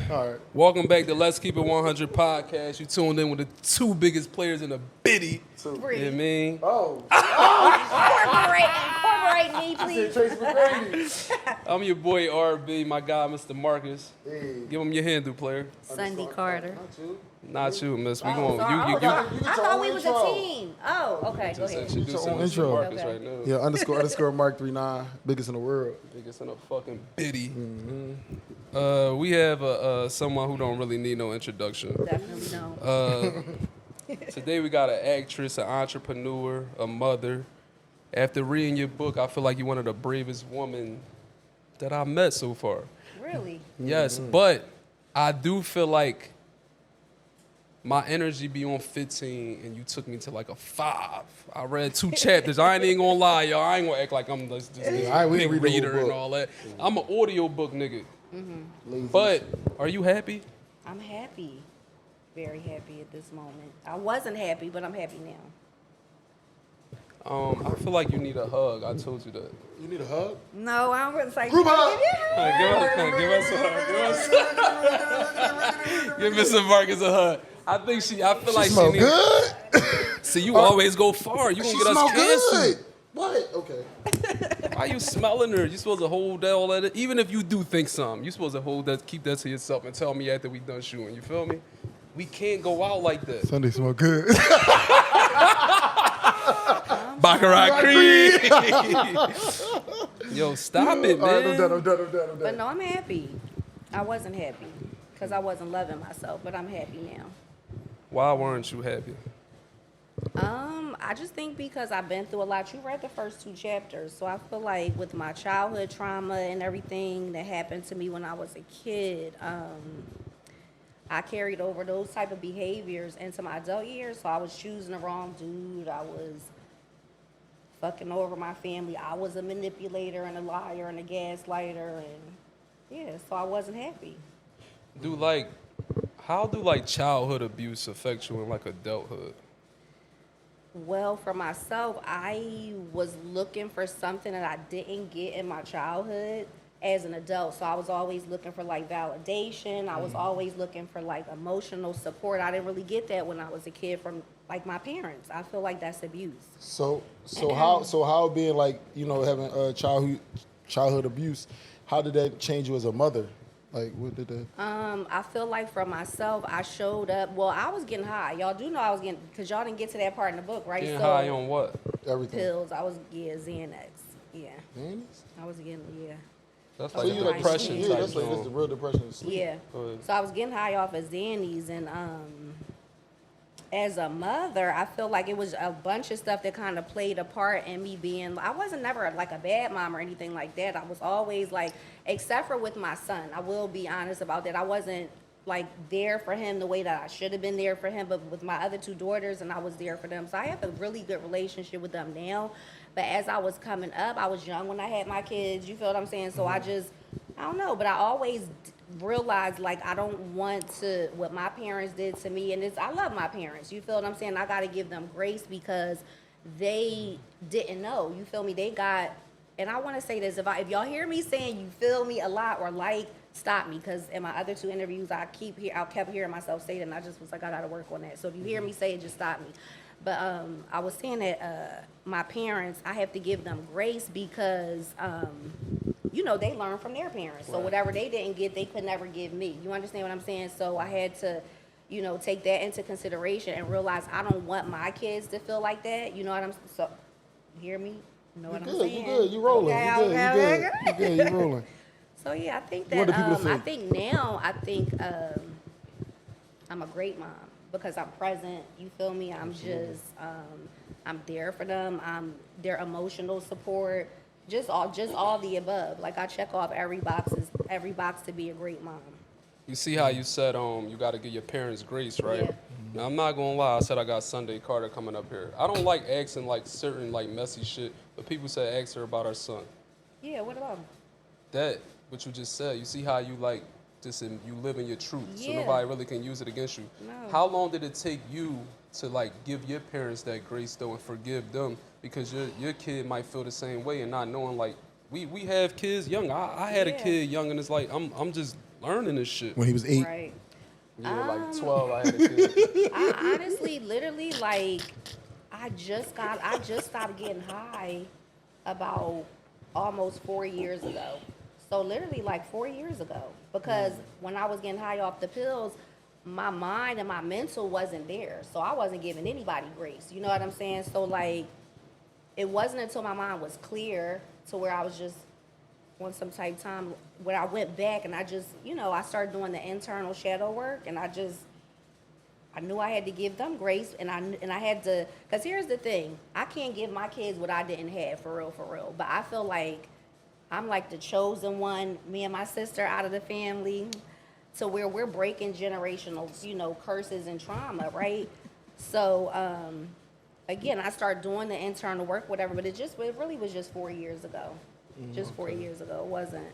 All right. Welcome back to Let's Keep It 100 podcast. You tuned in with the two biggest players in the biddy. You know what I mean? Oh. Incorporate me, please. Tracy McGrady. I'm your boy RB, my guy, Mr. Marcus. Hey. Give him your handle, player. Sundy Carter. Not you. Not you, miss. We going. I get thought your we own was intro. a team. Oh, okay. Go just ahead. introducing own Mr. intro. Marcus Okay. right now. Yeah, underscore Mark 39, biggest in the world. Biggest in a fucking biddy. We have someone who don't really need no introduction. Definitely no. Today we got an actress, an entrepreneur, a mother. After reading your book, I feel like you're one of the bravest women that I met so far. Really? Yes, but I do feel like my energy be on 15 and you took me to like a 5. I read 2 chapters. I ain't even gonna lie, y'all. I ain't gonna act like I'm just this All right, we big didn't read the whole reader and book. all that. I'm an audio book nigga. Lazy. But are you happy? I'm happy. Very happy at this moment. I wasn't happy, but I'm happy now. I feel like you need a hug. I told you that. You need a hug? No, I don't really say. Group hug. Give us a hug. Give Mr. Marcus a hug. I feel like Smell she needs. good? See, you always go far. You gonna She get us smell canceled. good. What? Okay. Why you smelling her? You supposed to hold that all that. Even if you do think something, you supposed to hold that, keep that to yourself, and tell me after we done shooting. You feel me? We can't go out like that. Sunday smell good. Baccarat Creek. Yo, stop it, All right, man. I'm done. But no, I'm happy. I wasn't happy because I wasn't loving myself, but I'm happy now. Why weren't you happy? I just think because I've been through a lot. You read the first 2 chapters, so I feel like with my childhood trauma and everything that happened to me when I was a kid, I carried over those type of behaviors into my adult years. So I was choosing the wrong dude. I was fucking over my family. I was a manipulator and a liar and a gaslighter, and yeah, so I wasn't happy. How do childhood abuse affect you in adulthood? Well, for myself, I was looking for something that I didn't get in my childhood as an adult. So I was always looking for validation. I was always looking for emotional support. I didn't really get that when I was a kid from my parents. I feel like that's abuse. So how being having childhood abuse, how did that change you as a mother? What did that? I feel like for myself, I showed up. Well, I was getting high. Y'all do know I was getting, because y'all didn't get to that part in the book, right? Getting high on what? Everything. Pills. I was, Xanax. Yeah. Xanax? I was getting, That's So like you a like depression yeah, type that's joint. the real depression. Sleep. Yeah. So I was getting high off of Xannies, and as a mother, I feel like it was a bunch of stuff that kind of played a part in me being, I wasn't never a bad mom or anything like that. I was always except for with my son, I will be honest about that. I wasn't there for him the way that I should have been there for him, but with my other 2 daughters, and I was there for them. So I have a really good relationship with them now. But as I was coming up, I was young when I had my kids, you feel what I'm saying? So I don't know, but I always realized I don't want to, what my parents did to me, and I love my parents, you feel what I'm saying? I got to give them grace because they didn't know, you feel me? They got, and I want to say this, if y'all hear me saying you feel me a lot or stop me, because in my other 2 interviews I kept hearing myself say that, and I just was I got to work on that. So if you hear me say it, just stop me. But I was saying that my parents, I have to give them grace because they learn from their parents. So whatever they didn't get, they could never give me. You understand what I'm saying? So I had to, take that into consideration and realize I don't want my kids to feel like that. You know what I'm saying? So, you hear me? You know what I'm saying? You good. You rolling. Okay, you good. You rolling. So yeah, I think What do that people think? I think now I'm a great mom because I'm present. You feel me? I'm just I'm there for them. I'm their emotional support. Just all the above. I check off every box to be a great mom. You see how you said you got to give your parents grace, right? Yeah. Now, I'm not gonna lie. I said I got Sunday Carter coming up here. I don't like asking certain messy shit, but people say ask her about her son. Yeah. What about him? That what you just said. You see how you you live in your truth, so Yeah. nobody really can use it against you. No. How long did it take you to give your parents that grace though and forgive them? Because your kid might feel the same way and not knowing we have kids young. I had a Yeah. kid young and it's learning this shit. When he was 8. Right. Yeah, like 12, I had a kid. I honestly, literally, like, I just stopped getting high about almost 4 years ago. So literally like 4 years ago, because when I was getting high off the pills, my mind and my mental wasn't there. So I wasn't giving anybody grace. You know what I'm saying? So like, it wasn't until my mind was clear to where I was just on some type of time where I went back and I just, I started doing the internal shadow work, and I knew I had to give them grace, and I had to, because here's the thing, I can't give my kids what I didn't have, for real. But I feel like I'm like the chosen one, me and my sister out of the family, to where we're breaking generational, curses and trauma, right? So, again, I started doing the internal work, whatever, but it really was just 4 years ago. Just 4 years ago. It wasn't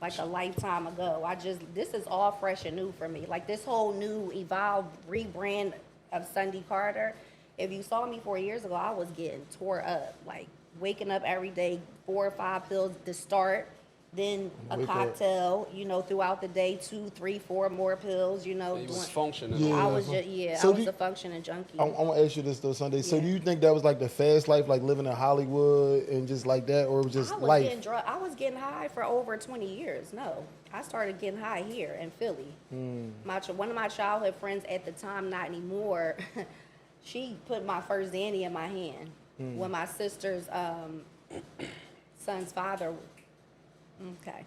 like a lifetime ago. This is all fresh and new for me. Like this whole new evolved rebrand of Sundy Carter. If you saw me 4 years ago, I was getting tore up, like waking up every day, 4 or 5 pills to start, then a cocktail, throughout the day, 2, 3, 4 more pills, You was functioning. Yeah. I was just, So I was a functioning junkie. I want to ask you this though, Sunday. So Yeah. do you think that was like the fast life, like living in Hollywood and just like that, or it was just life? I was getting high for over 20 years. No, I started getting high here in Philly. One of my childhood friends at the time, not anymore, she put my first Zanny in my hand when my sister's son's father. Okay.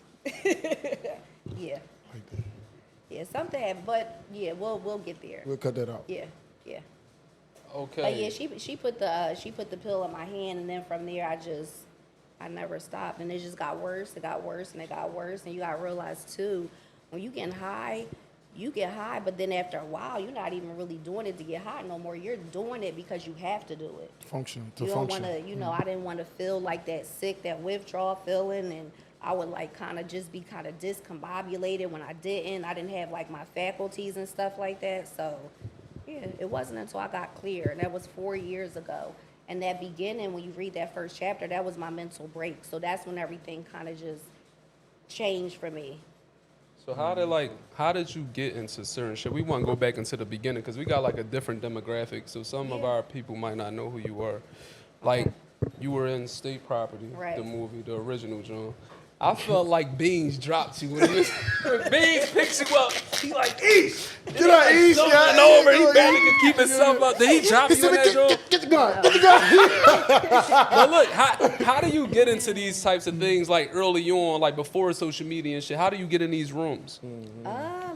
Yeah. Like that. Yeah, something, but yeah, we'll get there. We'll cut that out. Yeah. Okay. But yeah, she put the pill in my hand, and then from there I never stopped, and it just got worse. It got worse, and it got worse, and you gotta realize too, when you get high, but then after a while, you're not even really doing it to get high no more. You're doing it because you have to do it. Function. You don't want to, I didn't want to feel like that sick, that withdrawal feeling, and I would like kind of just be kind of discombobulated when I didn't have like my faculties and stuff like that. So yeah, it wasn't until I got clear, and that was 4 years ago. And that beginning, when you read that first chapter, that was my mental break. So that's when everything kind of just changed for me. So how did you get into certain shit? We want to go back into the beginning because we got like a different demographic. So some of our people might not know who you are. Like you were in State Property, the movie, the original John. I felt like Beans dropped you when Beans picks you up. He like, East. Get out, East. Jumping over. He barely could keep himself up. Did he drop you in that joint? Get the gun. Get the gun. But look, how do you get into these types of things like early on, like before social media and shit? How do you get in these rooms?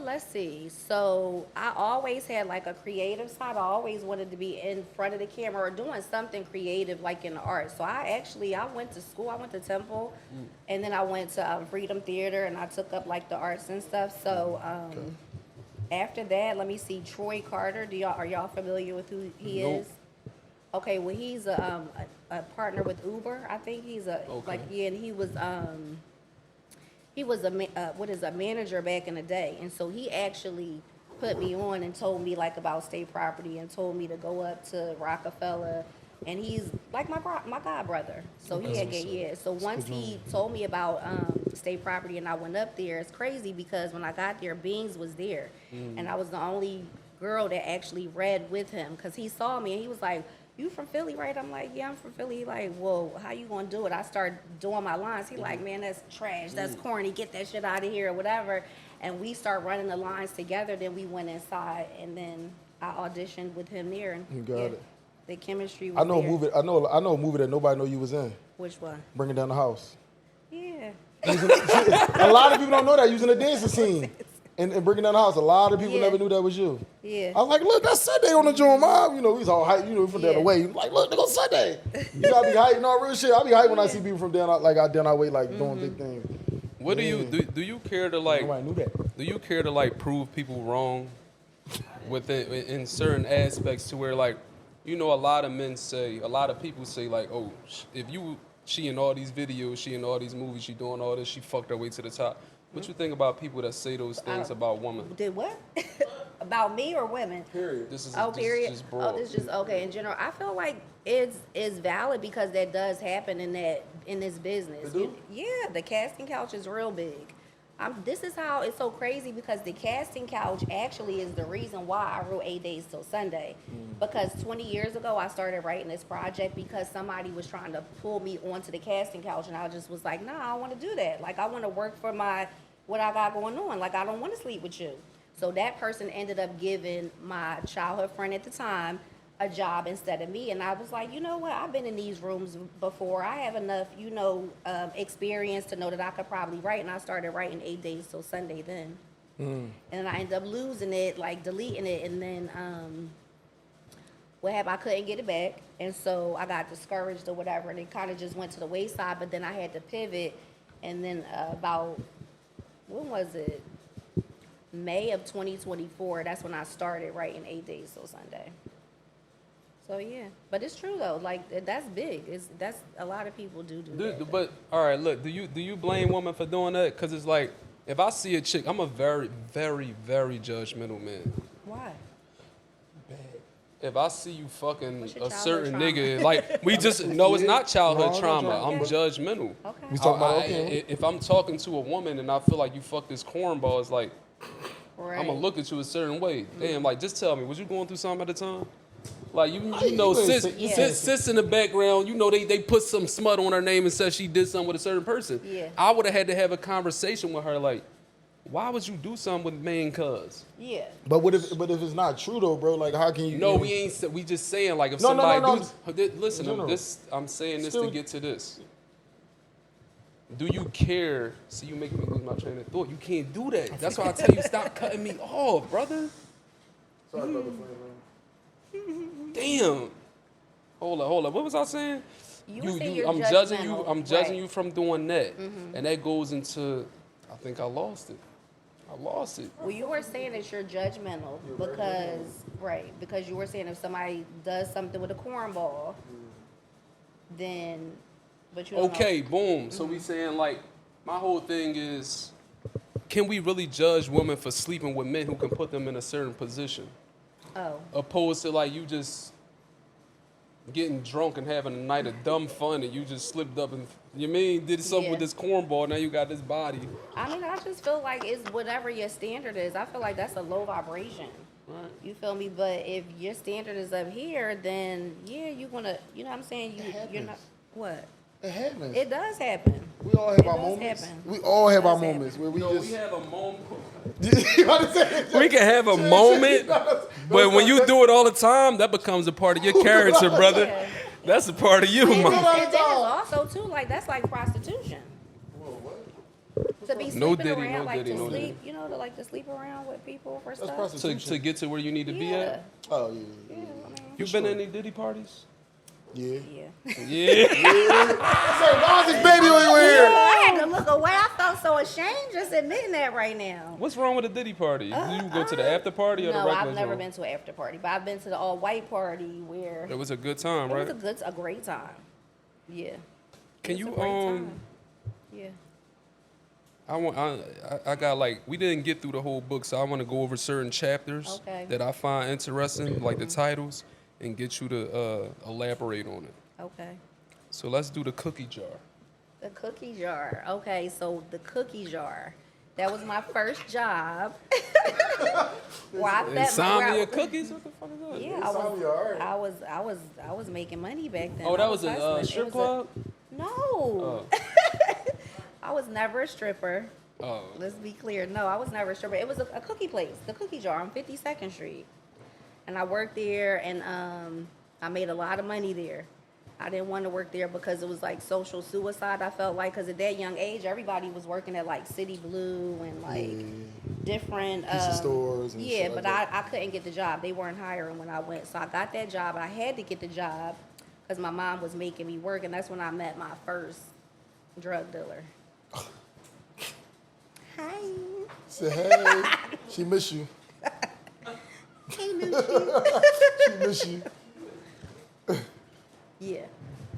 Let's see. So I always had like a creative side. I always wanted to be in front of the camera or doing something creative like in the art. So I went to school. I went to Temple, and then I went to Freedom Theater, and I took up like the arts and stuff. So after that, let me see. Troy Carter. Are y'all familiar with who he is? Okay. Well, he's a partner with Uber. I think he's and he was a manager back in the day, and so he actually put me on and told me like about State Property and told me to go up to Rockefeller, and he's like my god brother. So So once he told me about State Property and I went up there, it's crazy because when I got there, Beans was there, and I was the only girl that actually read with him because he saw me and he was like, "You from Philly, right?" I'm like, "Yeah, I'm from Philly." He like, "Well, how you gonna do it?" I started doing my lines. He like, "Man, that's trash. That's corny. Get that shit out of here," or whatever. And we start running the lines together. Then we went inside, and then I auditioned with him there. And You got it. The chemistry was I know a there. movie. I know a movie that nobody know you was in. Which one? Bringing Down the House. Yeah. A lot of people don't know that using the dancing scene and Bringing Down the House. A lot of people never knew that was you. Yeah. I was like, look, that's Sunday on the joint, Mom. We was all hype, from down the way. Like, look, there goes Sunday. You gotta be hype. No, real shit. I be hype when I see people from down our way, like doing big things. What do you care to like? Nobody knew that. Do you care to like prove people wrong in certain aspects to where like, a lot of people say like, oh, she in all these videos, she in all these movies, she doing all this, she fucked her way to the top. What you think about people that say those things about women? Did what? About me or women? Period. This is period. just broad. This is just okay. In general, I feel like it's valid because that does happen in this business. It do? Yeah, the casting couch is real big. This is how it's so crazy because the casting couch actually is the reason why I wrote 8 Days Till Sunday. Because 20 years ago, I started writing this project because somebody was trying to pull me onto the casting couch, and I just was like, nah, I don't want to do that. Like, I want to work for what I got going on. Like, I don't want to sleep with you. So that person ended up giving my childhood friend at the time a job instead of me. And I was like, you know what? I've been in these rooms before. I have enough, experience to know that I could probably write. And I started writing 8 Days Till Sunday then. And I ended up losing it, like deleting it. And then what happened? I couldn't get it back. And so I got discouraged or whatever. And it kind of just went to the wayside. But then I had to pivot. And then about, when was it? May of 2024. That's when I started writing 8 Days Till Sunday. So yeah, but it's true though. Like that's big. That's a lot of people do that. But all right, look. Do you blame women for doing that? Because it's like if I see a chick, I'm a very, very, very judgmental man. Why? If I see you fucking a certain childhood nigga, like we just no, it's not childhood No, trauma. no, I'm judgmental. Okay. We talking about If I'm talking to a woman and I feel like you fucked this cornball, it's like Right. I'm gonna look at you a certain way. Damn, like just tell me, was you going through something at the time? Like you know, sis in the background, you know they put some smut on her name and said she did something with a certain person. Yeah. I would have had to have a conversation with her, like, why would you do something with main cuz? Yeah. But what if it's not true though, bro? Like how can you? No, we ain't. We just saying like if No, somebody no. listen, I'm saying this to get to this. Do you care? See, you making me lose my train of thought. You can't do that. That's why I tell you stop cutting me off, brother. Sorry, brother. Damn. Hold up. What was I saying? I'm I'm judging you from doing that, and that goes into. I think I lost it. Well, you were saying that you're judgmental because you were saying if somebody does something with a cornball, then, but you don't Okay, know. boom. So we saying like, my whole thing is, can we really judge women for sleeping with men who can put them in a certain position? Oh. Opposed to like you just getting drunk and having a night of dumb fun and you just slipped up and did something with this cornball, now you got this body. I mean, I just feel like it's whatever your standard is. I feel like that's a low vibration. Right. You feel me? But if your standard is up here, then yeah, you're gonna, you know what I'm saying? You're not, what? It happens. It does happen. We all have our does moments. happen. We all have It our does moments where we just. We have a moment. You understand? We can have a moment, but when you do it all the time, that becomes a part of your character, brother. Yeah. That's a part of you, And man. then it's also too, like that's like prostitution. To be sleeping No Diddy, around, no like Diddy, to no sleep, Diddy. you know, to like to sleep around with people for That's stuff. prostitution. To get to where you need to be Yeah. at. Oh yeah. Yeah, I mean, You been to any Diddy parties? Yeah. yeah. Yeah. Say, why is this baby over here? I had to look away. I felt so ashamed just admitting that right now. What's wrong with a Diddy party? Do you go to the after party or the No, regular I've never joint? been to an after party, but I've been to the all white party where It was a good time, right? it was a great time. Yeah. Can It was you a great time. Yeah. I got like we didn't get through the whole book, so I want to go over certain chapters Okay. that I find interesting, like the titles, and get you to elaborate on it. Okay. So let's do the cookie jar. The cookie jar. Okay, so the cookie jar. That was my first job. Where I fed Insomnia cookies? What the fuck is that? Yeah, Insomnia, alright. I was making money back then. Oh, that I was a hustling. It strip was club? No. I was never a stripper. Oh. Let's be clear. No, I was never a stripper. It was a cookie place, the Cookie Jar on 52nd Street. And I worked there, and I made a lot of money there. I didn't want to work there because it was like social suicide, I felt like, because at that young age, everybody was working at like City Blue and like different Pizza stores and yeah, shit but like that. I couldn't get the job. They weren't hiring when I went. So I got that job. I had to get the job because my mom was making me work, and that's when I met my first drug dealer. Hi. Say hey. She miss you. Hey, Nucci. She miss you. Yeah.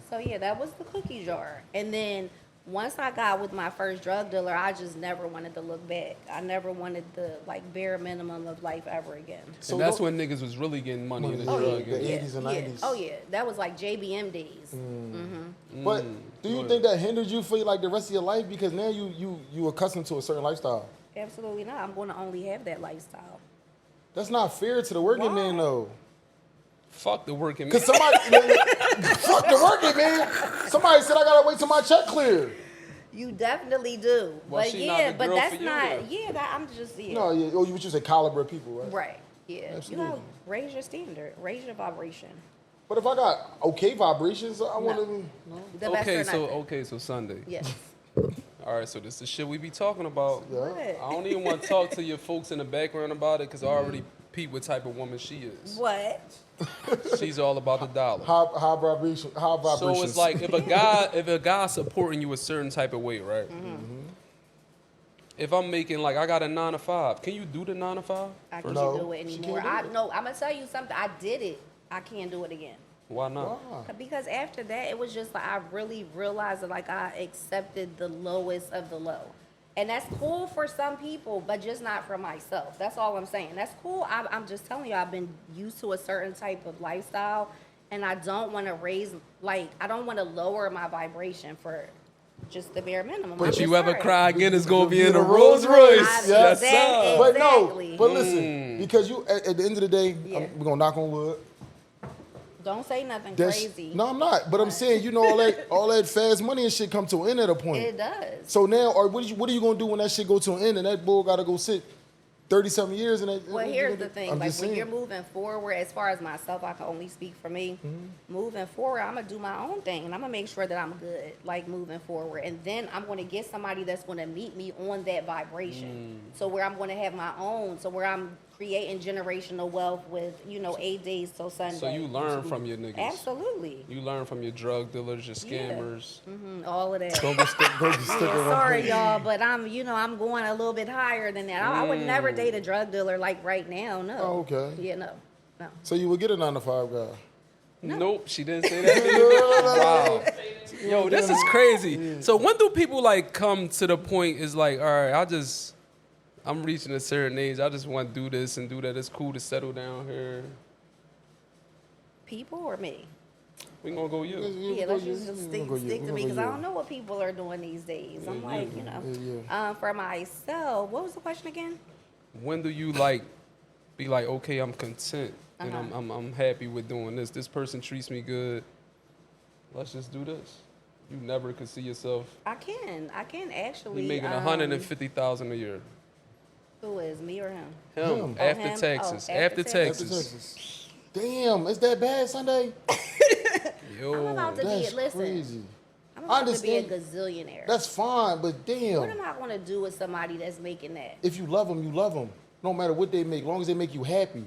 So yeah, that was the cookie jar. And then once I got with my first drug dealer, I just never wanted to look back. I never wanted the like bare minimum of life ever again. So and that's when niggas was really getting money in the drug game. The 80s and 90s. Oh yeah, that was like JBM days. But do you think that hindered you for like the rest of your life because now you accustomed to a certain lifestyle? Absolutely not. I'm going to only have that lifestyle. That's not fair to the working man though. Fuck the working man. Cause somebody, fuck the working man. Somebody said I gotta wait till my check clear. You definitely do, Well, but she yeah, not the but girl that's for you, not. then. Yeah, that, I'm just yeah. No, yeah. Oh, you should say caliber of people, right? Right. Yeah. Absolutely. You gotta raise your standard, raise your vibration. But if I got okay vibrations, I want to. No. The best or nothing. Okay, so Sunday. Yes. All right, so this is the shit we be talking about. Yeah. What? I don't even want to talk to your folks in the background about it because I already peeped what type of woman she is. What? She's all about the dollar. High vibration. High vibrations. So it's like if a guy supporting you a certain type of way, right? If I'm making like I got a 9 to 5, can you do the 9 to 5? I can't No, do it she anymore. can't do it. No, I'm gonna tell you something. I did it. I can't do it again. Why not? Why? Because after that, it was just like I really realized that like I accepted the lowest of the low. And that's cool for some people, but just not for myself. That's all I'm saying. That's cool. I'm just telling you, I've been used to a certain type of lifestyle, and I don't want to I don't want to lower my vibration for just the bare minimum. If I'm you just ever sorry. cry again, it's gonna be In in a a Rolls Rolls Royce. Royce. Yes, Exactly. sir. But no, Exactly. but listen, because you at the end of the day, Yeah. we're gonna knock on wood. Don't say nothing That's, crazy. no, I'm not. But I'm saying, you know, all that fast money and shit come to an end at a point. It does. So now, or what are you gonna do when that shit go to an end and that bull gotta go sit 30-something years and that? Well, here's the thing. I'm Like just when saying. you're moving forward, as far as myself, I can only speak for me. Moving forward, I'm gonna do my own thing, and I'm gonna make sure that I'm good. Like moving forward, and then I'm gonna get somebody that's gonna meet me on that vibration. So where I'm gonna have my own. So where I'm creating generational wealth with 8 days till Sunday. So you learn from your niggas. Absolutely. You learn from your drug dealers, your scammers. All of that. Don't be stick Yeah, sorry, y'all, but I'm going a little bit higher than that. I would never date a drug dealer like right now. No. Oh, okay. Yeah, no. So you would get a 9 to 5 guy. Nope, she didn't say that. Wow. Yo, this is crazy. So when do people like come to the point is like, all right, I'm reaching a certain age. I just want to do this and do that. It's cool to settle down here. People or me? We gonna go you. Yeah, let's just stick to me because I don't know what people are doing these days. I'm like, for myself, what was the question again? When do you like be like, okay, I'm content and I'm happy with doing this. This person treats me good. Let's just do this. You never could see yourself. I can actually. You making $150,000 a year. Who is, me or him? Him. Oh, After him? taxes. Oh, After after taxes. Texas. Damn, is that bad, Sunday? Yo. I'm about to That's be, listen, crazy. I'm about to be a understand. gazillionaire. That's fine, but damn. What am I going to do with somebody that's making that? If you love them, you love them. No matter what they make, as long as they make you happy.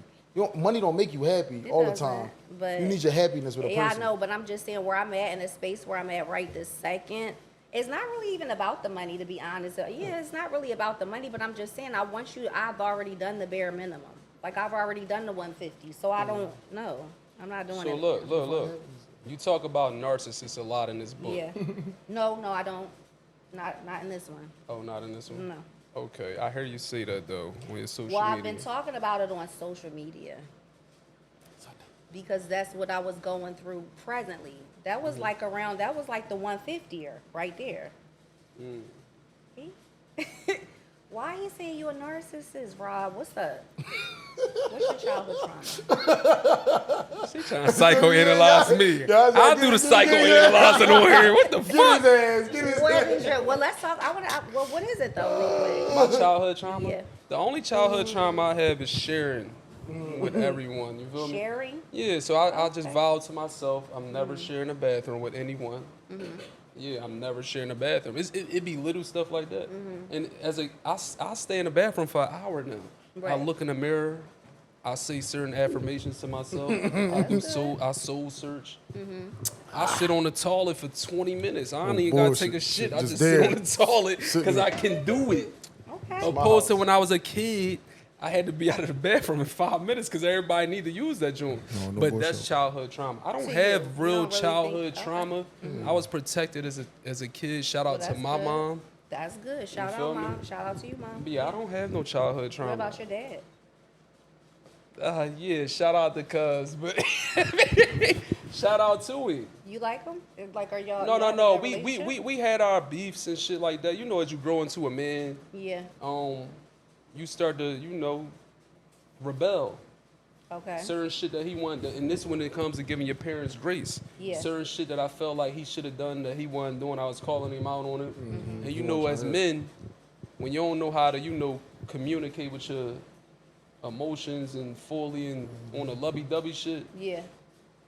Money don't make you happy It all the doesn't, time. but- You need your happiness with a Yeah, I person. know, but I'm just saying where I'm at in the space where I'm at right this second. It's not really even about the money, to be honest. Yeah, it's not really about the money, but I'm just saying I've already done the bare minimum. Like I've already done the 150, so I don't know. I'm not doing So it. look. You talk about narcissists a lot in this book. Yeah. No, I don't. Not in this one. Oh, not in this one? No. Okay, I hear you say that though on your social Well, media. I've been talking about it on social media because that's what I was going through presently. That was like the 150er right there. See? Why you saying you a narcissist, Rob? What's up? What's your childhood trauma? She trying to psychoanalyze me. Yeah, I'll do the psychoanalyzing on here. What the Get fuck? his ass. Get his What ass. is your? Well, let's talk. What is it though, real quick? My childhood trauma? Yeah. The only childhood trauma I have is sharing with everyone. You feel me? Sharing. Yeah, so I just vowed to myself I'm never sharing a bathroom with anyone. Yeah, I'm never sharing a bathroom. It be little stuff like that. And I stay in the bathroom for an hour now. I Right. look in the mirror. I say certain affirmations to myself. I soul search. I sit on the toilet for 20 minutes. I don't even gotta take a bullshit. shit. I Just just sit there. on the toilet Sitting because there. I can do it. Okay. Opposed to when I was a kid, I had to be out of the bathroom in 5 minutes because everybody need to use that joint. No But bullshit. that's childhood trauma. I don't So have you real don't really childhood think- trauma. I was protected as a kid. Shout out to that's my good. mom. That's good. Shout feel out, me? Mom. Shout out to you, Mom. But yeah, I don't have no childhood trauma. What about your dad? Yeah, shout out to Cuz, but shout out to him. You like him? Like, are y'all? No, y'all no. in a We relationship? had our beefs and shit like that. You know, as you grow into a man, Yeah. you start to, rebel. Okay. Certain shit that he wanted, and this when it comes to giving your parents grace. Yeah. Certain shit that I felt like he should have done that he wasn't doing, I was calling him out on it. Mm-hmm. And as men, when you don't know how to, communicate with your emotions and fully and on a lovey-dovey shit, Yeah.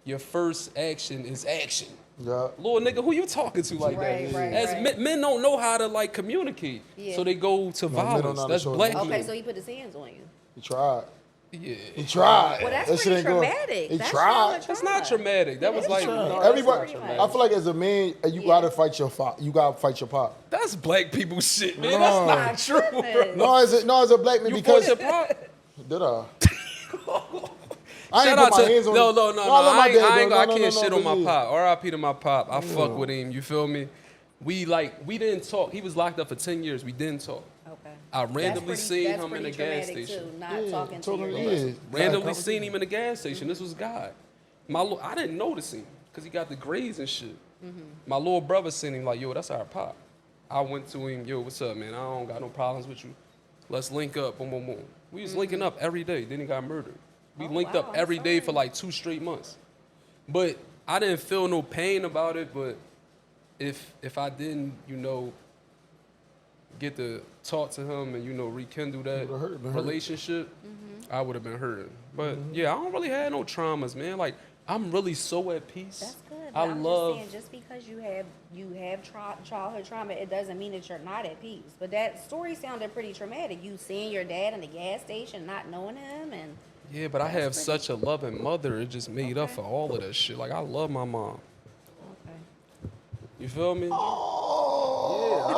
your first action is action. Yeah. Lord nigga, who you talking to like Right, that? right, As right. Men don't know how to communicate, Yeah. so they go to men don't violence. know how to That's show blackmail. Okay, so he put his hands on you. He tried. Yeah, He tried. Well, that's That shit pretty ain't going- traumatic. He That's tried. childhood that's trauma. not traumatic. That was It is like traumatic. no, Everybody, pretty I much. feel like as a man, you Yeah. gotta fight your you gotta fight your pop. that's black people shit, man. No. That's not true, bro. No, as a black man, You because fought your pop? did I? I Shout ain't out put my to hands on no, him. no, I no. love my I dad, though. I No, can't no, shit no, on my yeah. pop. R.I.P. to my pop. I fuck with him. You feel me? We didn't talk. He was locked up for 10 years. We didn't talk. Okay. I randomly seen that's him in pretty a gas traumatic, station. Too, not Yeah, talking to totally your is. dad. Randomly seen him in a gas station. This was God. I didn't notice him because he got the grades and shit. My little brother seen him like, yo, that's our pop. I went to him, yo, what's up, man? I don't got no problems with you. Let's link up, boom, boom, boom. We was linking up every day. Then he got murdered. We Oh, linked wow, up I'm every day for sorry. like 2 straight months. But I didn't feel no pain about it. But if I didn't, get to talk to him and rekindle that Would've hurt, man. relationship, I would have been hurting. But yeah, I don't really have no traumas, man. Like I'm really so at peace. That's good. I but I'm love. just saying, just because you have childhood trauma, it doesn't mean that you're not at peace. But that story sounded pretty traumatic. You seeing your dad in the gas station, not knowing him, and Yeah, but I That's have pretty- such a loving mother. It just made up Okay. for all of that shit. Like I love my mom. okay. You feel me? Oh,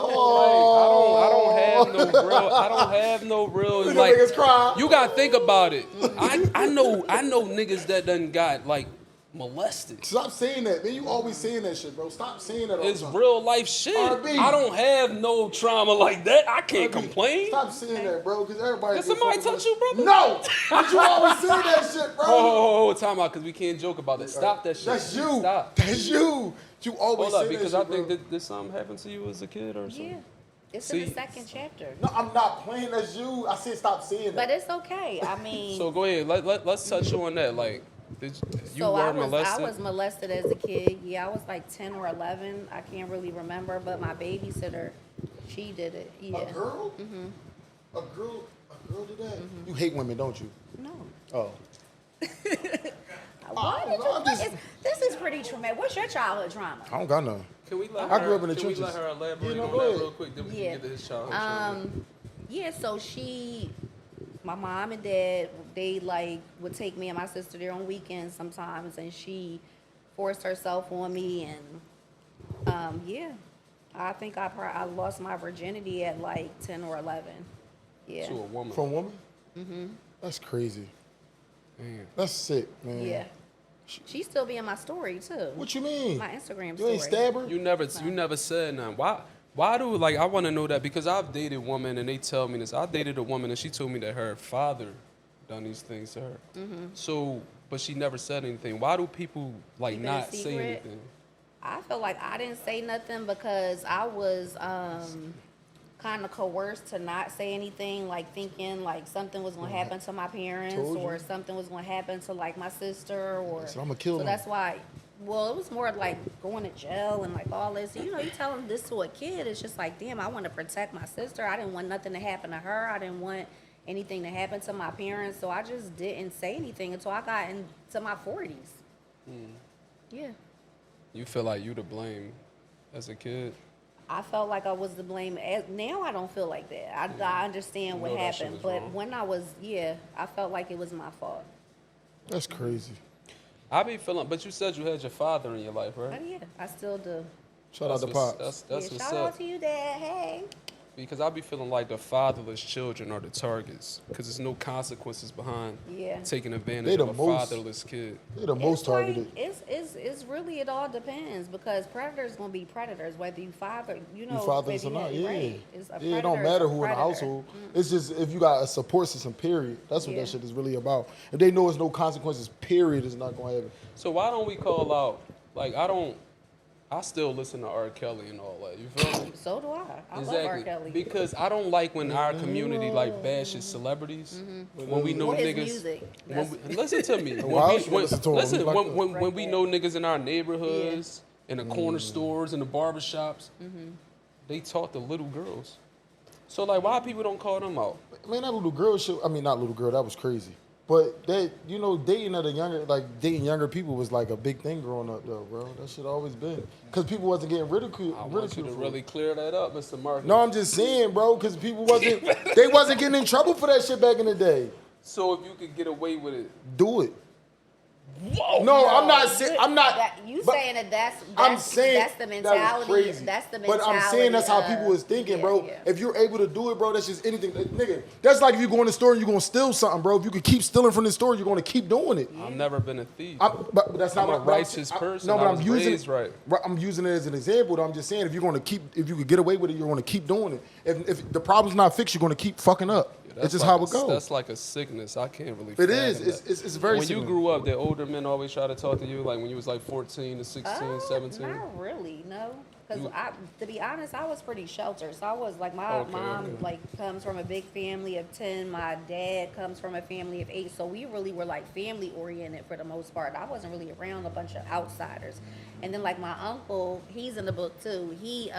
I don't have no real. Look at Like niggas cry. you gotta think about it. I know niggas that done got like molested. Stop saying that, man. You always saying that shit, bro. Stop saying that all It's the time. real life shit. R&B. I don't have no trauma like that. I can't complain. Stop saying that, bro, because everybody. Did somebody touch you, brother? No! But you always say that shit, bro. Hold, time out, because we can't joke about that. Stop that shit. That's you. Stop. That's you. You always Hold up, say because that I shit, think bro. that did something happen to you as a kid or something? Yeah, it's in See- the second chapter. No, I'm not playing as you. I said stop saying that. But it's okay. I mean, So go ahead. Let's touch on that. Like, you so were I molested? was molested as a kid. Yeah, I was like 10 or 11. I can't really remember, but my babysitter, she did it. Yeah. A girl? Mm-hmm. A girl did that? You hate women, don't you? No. Oh. Why did no, you? I'm just- This is pretty traumatic. What's your childhood trauma? I don't got none. Can we let I her, grew up in the can we trenches. let her elaborate Yeah, no, on go that ahead. real quick? Then we Yeah. can get to his childhood. Yeah, so my mom and dad, they like would take me and my sister there on weekends sometimes, and she forced herself on me, and yeah, I think I lost my virginity at like 10 or 11. Yeah, To a woman. From a woman? Mm-hmm. That's crazy. Man. That's sick, man. yeah. She still be in my story too. What you mean? My Instagram You story. ain't stab her? You never said nothing. Why do, like, I want to know that because I've dated women and they tell me this. I dated a woman and she told me that her father done these things to her. Mm-hmm. So, but she never said anything. Why do people, like, Keep it a not say secret? anything? I feel like I didn't say nothing because I was kind of coerced to not say anything, like thinking like something was going to happen to my parents Told you. or something was going to happen to like my sister or So I'ma kill so them. that's why, well, it was more like going to jail and like all this. You know, you tell them this to a kid, it's just like, damn, I want to protect my sister. I didn't want nothing to happen to her. I didn't want anything to happen to my parents. So I just didn't say anything until I got into my 40s. Yeah. You feel like you to blame as a kid? I felt like I was to blame. Now I don't feel like that. I understand what know that shit happened, was but wrong. when I was, I felt like it was my fault. That's crazy. I be feeling, but you said you had your father in your life, But right? yeah, I still do. Shout out to what's- Pops. That's Yeah, what's shout out up. to you, Dad. Hey. Because I be feeling like the fatherless children are the targets. Because there's no consequences behind taking advantage of a fatherless kid. They're the most targeted. It's really, it all depends, because predators gonna be predators, whether you father, You fatherless or not, yeah. Right. It don't matter who in the household. It's just if you got a support system, period. That's what that shit is really about. If they know there's no consequences, period, it's not gonna happen. So why don't we call out, like, I still listen to R. Kelly and all that. You feel me? So do I. I Exactly. love R. Kelly. Because I don't like when our community like bashes celebrities. When we know His niggas. music. Listen to me. When we know niggas in our neighborhoods, in the corner stores, in the barbershops, they talk to little girls. So like, why people don't call them out? Man, that little girl shit. I mean, not little girl. That was crazy. But that, you know, dating younger people was like a big thing growing up, though, bro. That shit always been, because people wasn't getting ridiculed. I want you to really clear that up, Mr. Marcus. No, I'm just saying, bro, because people wasn't getting in trouble for that shit back in the day. So if you could get away with it, do it. Whoa! No, I'm not saying. I'm not. Saying that's I'm saying that's the mentality. That was crazy. That's the mentality. But I'm saying that's how people is thinking, bro. Yeah. If you're able to do it, bro, that's just anything, nigga. That's like if you go in the store and you're gonna steal something, bro. If you could keep stealing from the store, you're gonna keep doing it. I've never been a thief. But that's not I'm a righteous person. No, but I'm using it as an example. I'm just saying if you could get away with it, you're gonna keep doing it. If the problem's not fixed, you're gonna keep fucking up. It's just how it goes. That's like a sickness. I can't really. It is. It's very. When you grew up, did older men always try to talk to you, like when you was like 14 to 16, 17? Not really, no. Because to be honest, I was pretty sheltered. So I was like, my mom like comes from a big family of 10. My dad comes from a family of 8. So we really were like family oriented for the most part. I wasn't really around a bunch of outsiders. And then like my uncle, he's in the book too. He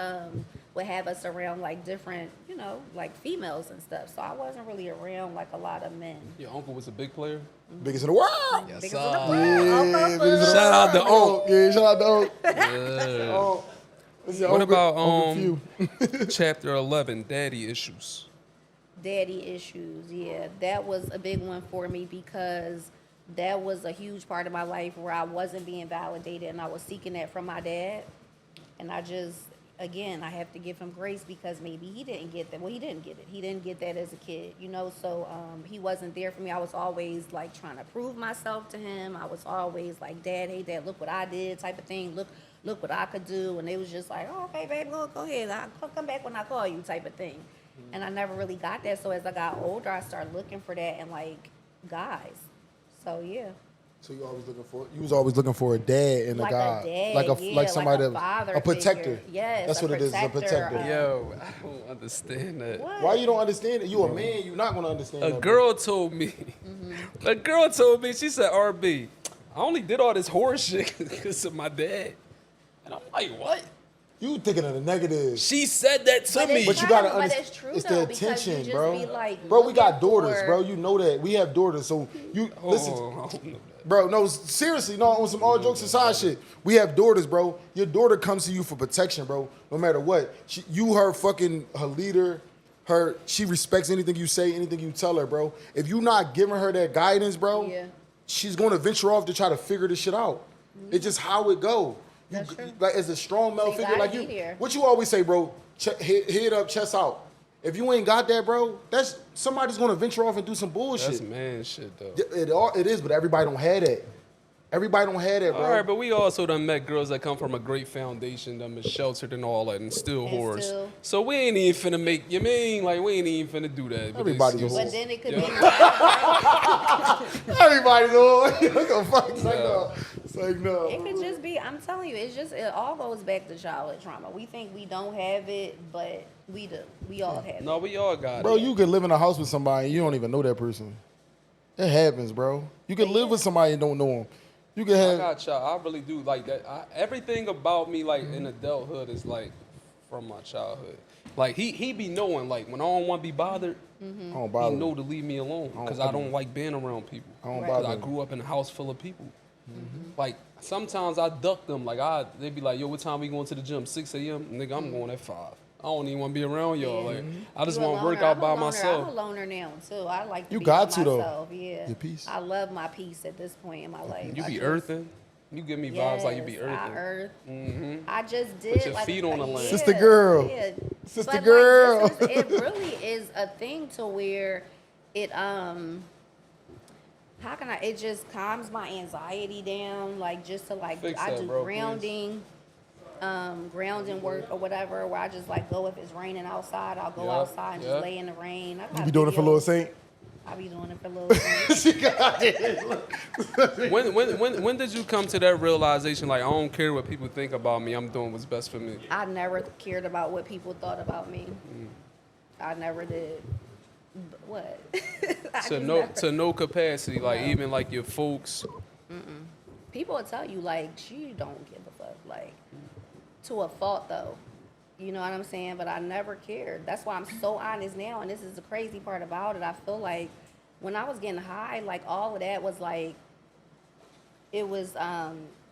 would have us around like different, you know, like females and stuff. So I wasn't really around like a lot of men. Your uncle was a big player? Biggest in the world. Yes, Biggest in the world. Shout out to Unc. Yeah, shout out to Unc. Yeah. What about chapter 11, daddy issues? Daddy issues, yeah. That was a big one for me because that was a huge part of my life where I wasn't being validated and I was seeking that from my dad. And I just, again, I have to give him grace because maybe he didn't get that. Well, he didn't get it. He didn't get that as a kid, you know? So he wasn't there for me. I was always like trying to prove myself to him. I was always like, Dad, hey, Dad, look what I did type of thing. Look what I could do. And it was just like, oh, okay, babe, go ahead. I'll come back when I call you type of thing. And I never really got that. So as I got older, I started looking for that in like guys. So yeah. So you was always looking for a dad and like a guy, like somebody like a father a protector. Figure. Yes, that's what it is, a protector. Yo, I don't understand that. What? Why you don't understand it? You a man, you're not gonna understand. A girl told me. She said, RB, I only did all this horse shit because of my dad. And I'm like, what? You thinking of the negative. She said that to me. But you gotta But understand. it's true It's though, the because attention, you just bro. be like Bro, we got looking daughters, for- bro. You know that. We have daughters, so you listen. I don't know that. Bro, no, seriously, no, on some all jokes aside shit. We have daughters, bro. Your daughter comes to you for protection, bro. No matter what. Her leader. She respects anything you say, anything you tell her, bro. If you not giving her that guidance, bro, she's gonna venture off to try to figure this shit out. It's just how it go. That's true. Like as a strong male They figure, gotta like be you, there. what you always say, bro? Head up, chest out. If you ain't got that, bro, that's somebody's gonna venture off and do some bullshit. That's man shit, though. It is, but everybody don't have that. Everybody don't have that, bro. All right, but we also done met girls that come from a great foundation, that been sheltered and all that, and still whores. So we ain't even finna make, you mean, like, we ain't even finna do that. Everybody's a But whore. then it could be Everybody's a whore. Look at fuck. It's like no. it could just be, I'm telling you, it all goes back to childhood trauma. We think we don't have it, but we do. We all have it. No, we all got Bro, it. you can live in a house with somebody and you don't even know that person. It happens, bro. You can live with somebody and don't know them. You can I have. got y'all. I really do like that. Everything about me, like in adulthood, is like from my childhood. Like he be knowing, like when I don't want to be bothered, I don't he bother. know to leave me alone because I don't like being around people. I don't Because bother. I grew up in a house full of people. Like sometimes I duck them. Like they be like, yo, what time we going to the gym? 6 a.m. Nigga, I'm going at 5. I don't even want to be around y'all. Like I just want to work out by myself. I'm a loner now too. I like to You be got by to, though. myself. Yeah. Your peace. I love my peace at this point in my life. You I be just- earthing. You give me vibes like you be Yes, earthing. I earth. Mm-hmm. I just did. your feet on the land. Yeah, Sister girl. yeah. Sister But, girl. Like, it really is a thing to where it how can I? It just calms my anxiety down. Like just to like Fix I that, do bro, grounding. Grounding work or whatever, where I just like go if it's raining outside, I'll go Yeah, outside and yeah. just lay in the rain. I got You be doing it for Lil videos. Saint? I be doing it for Lil Saint. She got it. When did you come to that realization? Like, I don't care what people think about me. I'm doing what's best for me. I never cared about what people thought about me. I never did. What? To no capacity. Like even like your folks. People will tell you like she don't give a fuck, like to a fault though. You know what I'm saying? But I never cared. That's why I'm so honest now, and this is the crazy part about it. I feel like when I was getting high, like all of that was like it was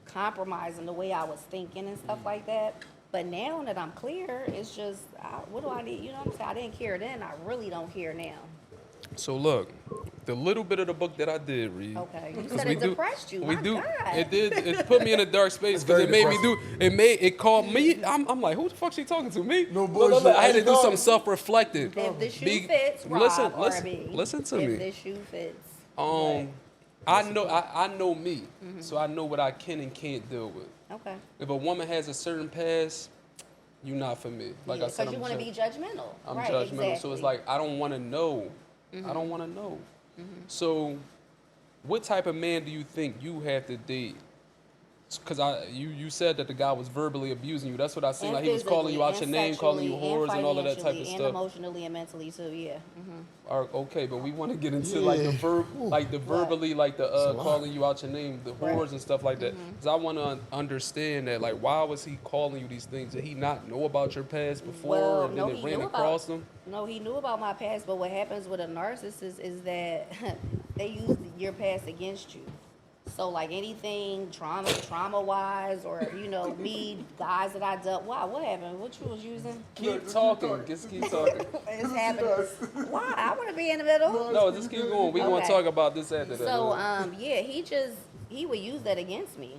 compromising the way I was thinking and stuff like that. But now that I'm clear, it's just what do I need? You know what I'm saying? I didn't care then. I really don't care now. So look, the little bit of the book that I did read. Okay, you 'cause said it depressed you. We My do. God. It did. It put me in a dark space because very it made me do. It called me. I'm like, who the fuck she talking to? Me? No bullshit. I had to do No. some self-reflective. If the shoe Be- fits, Rob, listen, RB. listen to if me. the shoe fits. I know me, so I know what I can and can't deal with. Okay. If a woman has a certain past, you're not for me. Like I said, Because you want to be judgmental. I'm right, judgmental, exactly. so it's like I don't want to know. I don't want to know. So, what type of man do you think you have to date? Because you said that the guy was verbally abusing you. That's what I seen. And Like he was calling you out your physically, name, and calling you sexually, whores, and all of that type of and stuff. emotionally and mentally too. Yeah. Okay, but we want to get into like the verbally, like the calling you out your name, the whores and stuff like that. Because I want to understand that, like, why was he calling you these things? Did he not know about your past before, Well, and no, then it he ran knew across about. him? No, he knew about my past. But what happens with a narcissist is that they use your past against you. So like anything trauma wise, or me, guys that I dealt. Wow, what happened? What you was using? Keep talking. Just keep talking. It's happening. Why? I want to be in the middle. No, just keep going. We want to Okay. talk about this after that. So yeah, he would use that against me.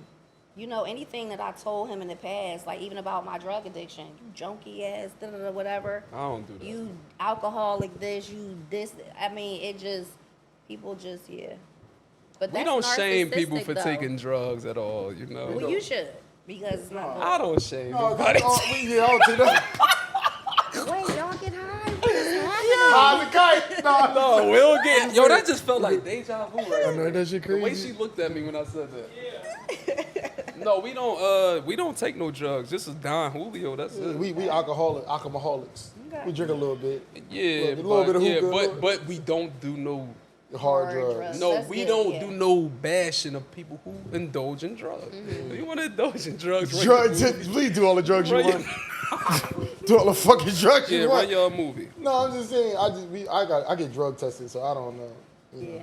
Anything that I told him in the past, like even about my drug addiction, you junkie ass, whatever. I don't do that. You alcoholic this, you this. I mean, people just yeah. But We that's don't shame people narcissistic, for though. taking drugs at all, Well, you should because it's not. I don't shame No, nobody. I don't see that. Wait, y'all get high? What is happening? The kite. No, No, we'll get. Yo, that just felt like deja vu right I now. know that shit The way crazy. she looked at me when I said that. No, we don't take no drugs. This is Don Julio. That's it. We alcoholics. Okay. We drink a little bit. Yeah, a little bit of hookah, but we don't do no. Hard Hard drugs. drugs. No, That's we good, don't yeah. do no bashing of people who indulge in drugs. If you want to indulge in drugs, run Drugs. your movie. Please do all the drugs you Run want. Do all the fucking drugs Yeah, you run want. your movie. No, I'm just saying. I get drug tested, so I don't know. Yeah.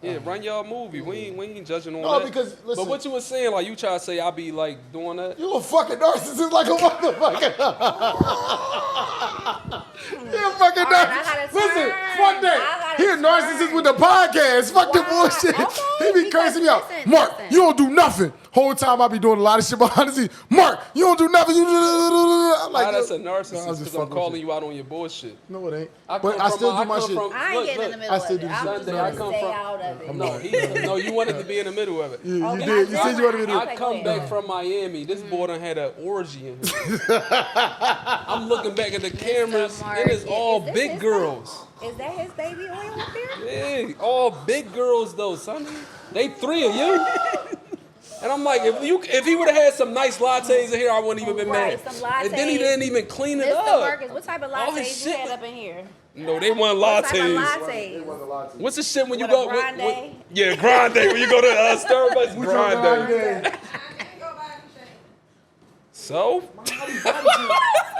Yeah, run your movie. We ain't judging on No, that. because, listen- but what you was saying, like you try to say, I be like doing that. You a fucking narcissist like a motherfucker. You a fucking All right, I narcissist. gotta Listen, turn. fuck I that. gotta He a narcissist turn. with the podcast. Fuck the Wow. bullshit. Okay, He be because cursing me out. listen, Mark, listen. you don't do nothing. Whole time I be doing a lot of shit behind the scenes. Mark, you don't do nothing. I'm like, Nah, that's a No, I'm narcissist just because I'm fucking calling with you out on your bullshit. No, it ain't. I But come I from still my- do my I come shit. from- I ain't Look, getting in the look, middle I still of do it. the I'm shit. just Sunday, I gonna come stay from- out of it. No, you wanted to be in the middle of it. Yeah, you Okay, did. You I said you wanted me to do I Okay, come go back ahead. from Miami. This boy done had an orgy in here. I'm looking back at the cameras, Mark, and it's yeah, all is this big his girls. son? Is that his baby oil up there? Yeah, all big girls though, Sunday. They 3 of you. And I'm like, if he would have had some nice lattes in here, I wouldn't even been Right, mad. some And then he lattes. didn't even clean it Mr. up. Marcus, what type of All his lattes you shit had was- up in here? No, they want What type of lattes. lattes? What's the shit when you What, a go? grande? Yeah, grande. When you go to Starbucks, grande. So?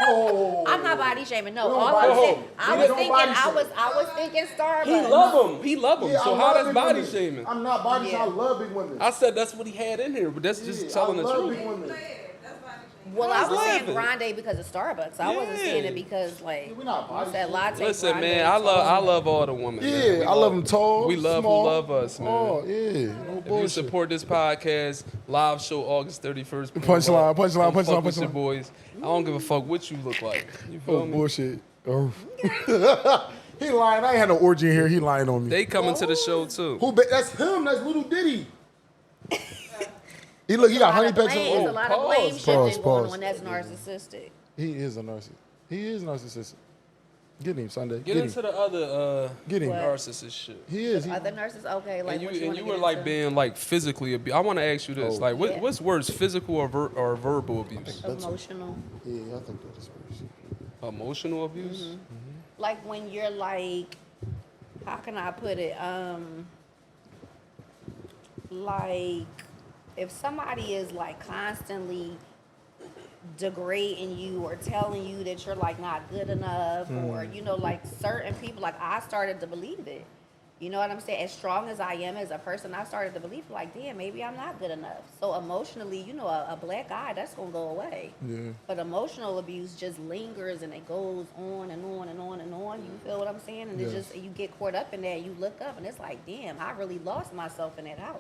Oh. I'm not body shaming. No, No, all body I'm saying, shaming. I Yeah, was don't thinking, body I was thinking Starbucks. He love him. He love him. Yeah, So I how love that's big body women. shaming? I'm not body Yeah. shaming. I love big women. I said that's what he had in here, but that's just Yeah, telling I the love truth. big women. Well, I was saying laughing. grande because of Starbucks. I wasn't saying it because like we're not you said latte. Listen, grande, man, I love all the women. man. We Yeah, I love them tall. We love small. who love us, man. Oh, yeah. No If you bullshit. support this podcast, live show August 31st. Punchline, punchline, Come fuck punchline, with your punchline. boys. I don't give a fuck what you look like. You feel Oh, me? bullshit. Oh. He lying. I ain't had no orgy in here. He lying on me. They coming to the show too. That's him. That's little Diddy. He look. He got honey packs There's a on. lot of blame Pause, shifting going pause. on. That's narcissistic. He is a narcissist. He is narcissistic. Get him, Sunday. Get into the other Get him. What? narcissist shit. He is. He, Other nurses, okay. Like And you, what you, and you wanna were get like into? being like physically abused. I want to ask you this: Oh. like, Yeah. what's worse, physical or verbal abuse? Emotional. yeah, I think that is worse. Emotional abuse. Mm-hmm. Like when you're like, how can I put it? Like if somebody is like constantly degrading you or telling you that you're like not good enough or you know like certain people, like I started to believe it. You know what I'm saying? As strong as I am as a person, I started to believe like, damn, maybe I'm not good enough. So emotionally, you know, a black eye, that's gonna go away. Yeah. But emotional abuse just lingers and it goes on and on and on and on. You feel what I'm saying? And it's Yes. just you get caught up in that. You look up and it's like, damn, I really lost myself in that house.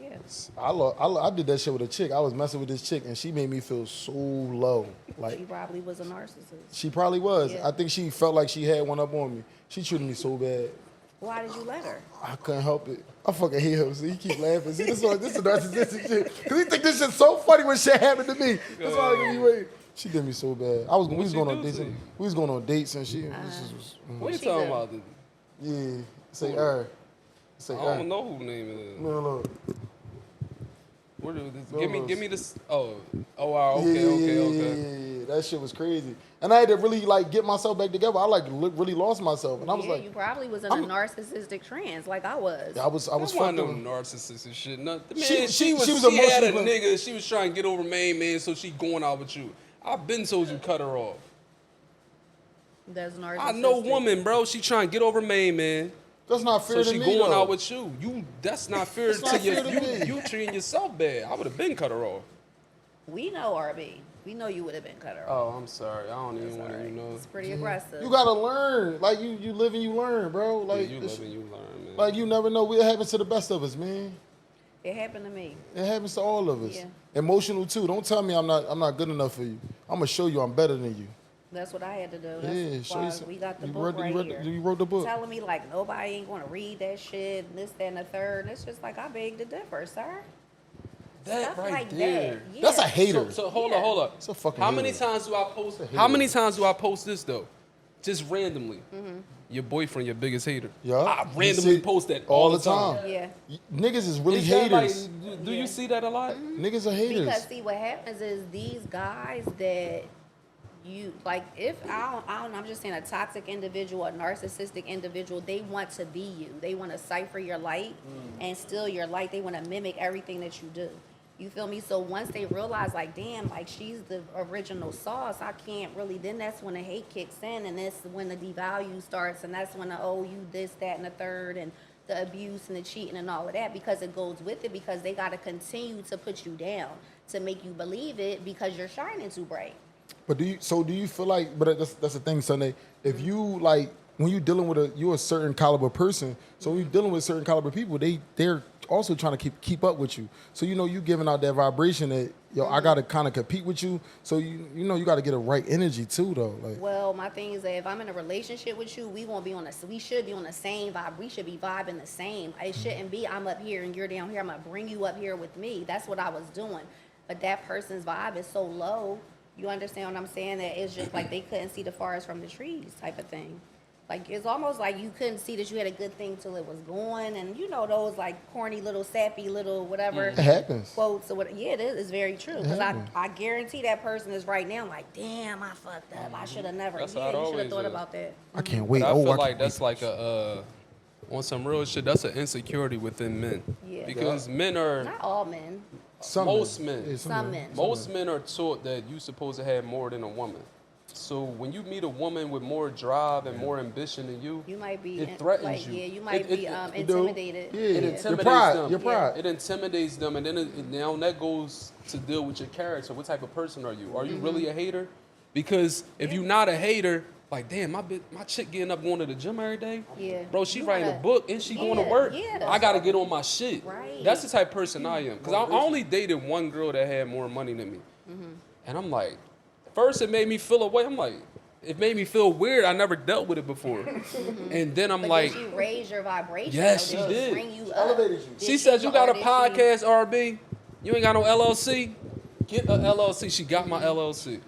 Yeah. I did that shit with a chick. I was messing with this chick, and she made me feel so low. Like She probably was a narcissist. she probably was. Yeah. I think she felt like she had one up on me. She treated me so bad. Why did you let her? I couldn't help it. I fucking hate him. See, he keep laughing. See, this is a narcissistic shit. Cause he think this shit's so funny when shit happened to me. That's why I give you wait. She did me so bad. We was she going on do dates. to you? We was going on dates and she. This was, What you she talking do? about? Dude? yeah. Say her. Say I her. don't know who name it is. No. What is this? No, Give me no. this. Oh, wow. Okay. Yeah. That shit was crazy. And I had to really like get myself back together. I like really lost myself, and I was Yeah, like, you probably was in a narcissistic trance like I was. I was That fucked wasn't no up. narcissistic shit. Nothing. Man, She she was had a emotionally- nigga. She was trying to get over main man, so she going out with you. I've been told you cut her off. That's narcissistic. I know woman, bro. She trying to get over main man, That's not fair so to she me. going though. out with you. That's not fair That's to not you. fair to me. You treating yourself bad. I would have been cut her off. We know RB. We know you would have been cut her off. Oh, I'm sorry. I don't even want to Sorry. know. It's pretty aggressive. You gotta learn. Like you live and you learn, bro. Yeah, Like you it's- live and you learn, man. like you never know what happens to the best of us, man. It happened to me. It happens to all of us. Yeah. Emotional too. Don't tell me I'm not good enough for you. I'm gonna show you I'm better than you. That's what I had to do. Yeah, That's show why you some- we got the you book wrote- you right wrote- here. you wrote the book. Telling me like nobody ain't going to read that shit, and this, that, and the third. And it's just like I beg to differ, sir. that Stuff right like there. that. Yeah. That's a hater. So hold Yeah. up. It's a fucking How many hater. times do I post? hater. How many times do I post this though? Just randomly. Mm-hmm. Your boyfriend, your biggest hater. Yeah. I You randomly see- post that all the time. Yeah. Niggas is really Is that like- haters. do you see that a lot? Niggas are haters. Because see, what happens is these guys that you like, if I don't know, I'm just saying a toxic individual, a narcissistic individual, they want to be you. They want to cipher your light and steal your light. They want to mimic everything that you do. You feel me? So once they realize, like, damn, like she's the original sauce, I can't really. Then that's when the hate kicks in, and that's when the devalue starts, and that's when the oh you this, that, and the third, and the abuse and the cheating and all of that, because it goes with it, because they got to continue to put you down to make you believe it because you're shining too bright. But do you feel like? But that's the thing, Sunday. If you like when you dealing with you're a certain caliber person. So when you're dealing with certain caliber people, they're also trying to keep up with you. So you giving out that vibration that I gotta kind of compete with you. So you got to get a right energy too, though. Like Well, my thing is that if I'm in a relationship with you, we should be on the same vibe. We should be vibing the same. It shouldn't be I'm up here and you're down here. I'm gonna bring you up here with me. That's what I was doing. But that person's vibe is so low. You understand what I'm saying? That it's just like they couldn't see the forest from the trees type of thing. Like, it's almost like you couldn't see that you had a good thing till it was gone. And you know those, like, corny little, sappy little whatever it happens. quotes or what. Yeah, it is. It's very true. Because happens. I guarantee that person is right now like, damn, I fucked up. I should have never. That's how Yeah, it you should always have thought is. about that. I can't wait. But I feel I like can't that's wait. like on some real shit. That's an insecurity within men. Yeah. Because men are Not all men. Some most men. Yeah, Some men. Most men are taught that you supposed to have more than a woman. So when you meet a woman with more drive and more ambition than you, You might be it threatens like, you. yeah, you might be It do. intimidated. Yeah. It Your intimidates pride. them. Your pride. It intimidates them, and then now that goes to deal with your character. What type of person are you? Are you really a hater? Because if you're not a hater, like, damn, my chick getting up going to the gym every day. Yeah. Bro, she You writing a gotta- book and she going to Yeah, work. yeah. I got to get on my shit. Right. That's the type of person I am. Because I only dated one girl that had more money than me. And I'm like, first it made me feel away. I'm like, it made me feel weird. I never dealt with it before. And then I'm But like, did she raise your vibration? Yes, though? she did. Bring you up? Elevated you. Did she said, you got a or did podcast, RB? You ain't got no LLC? Get a LLC. She got my LLC.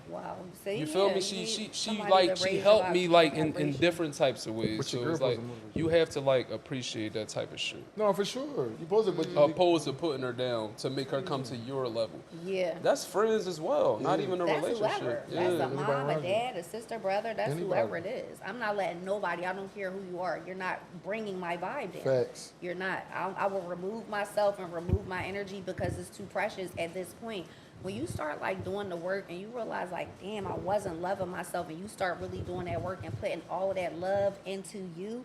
Wow. See, You feel yeah, me? you She need she somebody like to she raise helped your me like in vibration. different types of ways. But your So girl it's like supposed to move. you have to like appreciate that type of shit. No, for sure. You supposed to, but Opposed to putting her down to make her come to your level. Yeah. That's friends as well, not even a That's relationship. whoever. Yeah. That's a Anybody mom, a around you. dad, a sister, brother. That's Anybody. whoever it is. I'm not letting nobody. I don't care who you are. You're not bringing my vibe down. Facts. You're not. I will remove myself and remove my energy because it's too precious at this point. When you start like doing the work and you realize like, damn, I wasn't loving myself, and you start really doing that work and putting all of that love into you,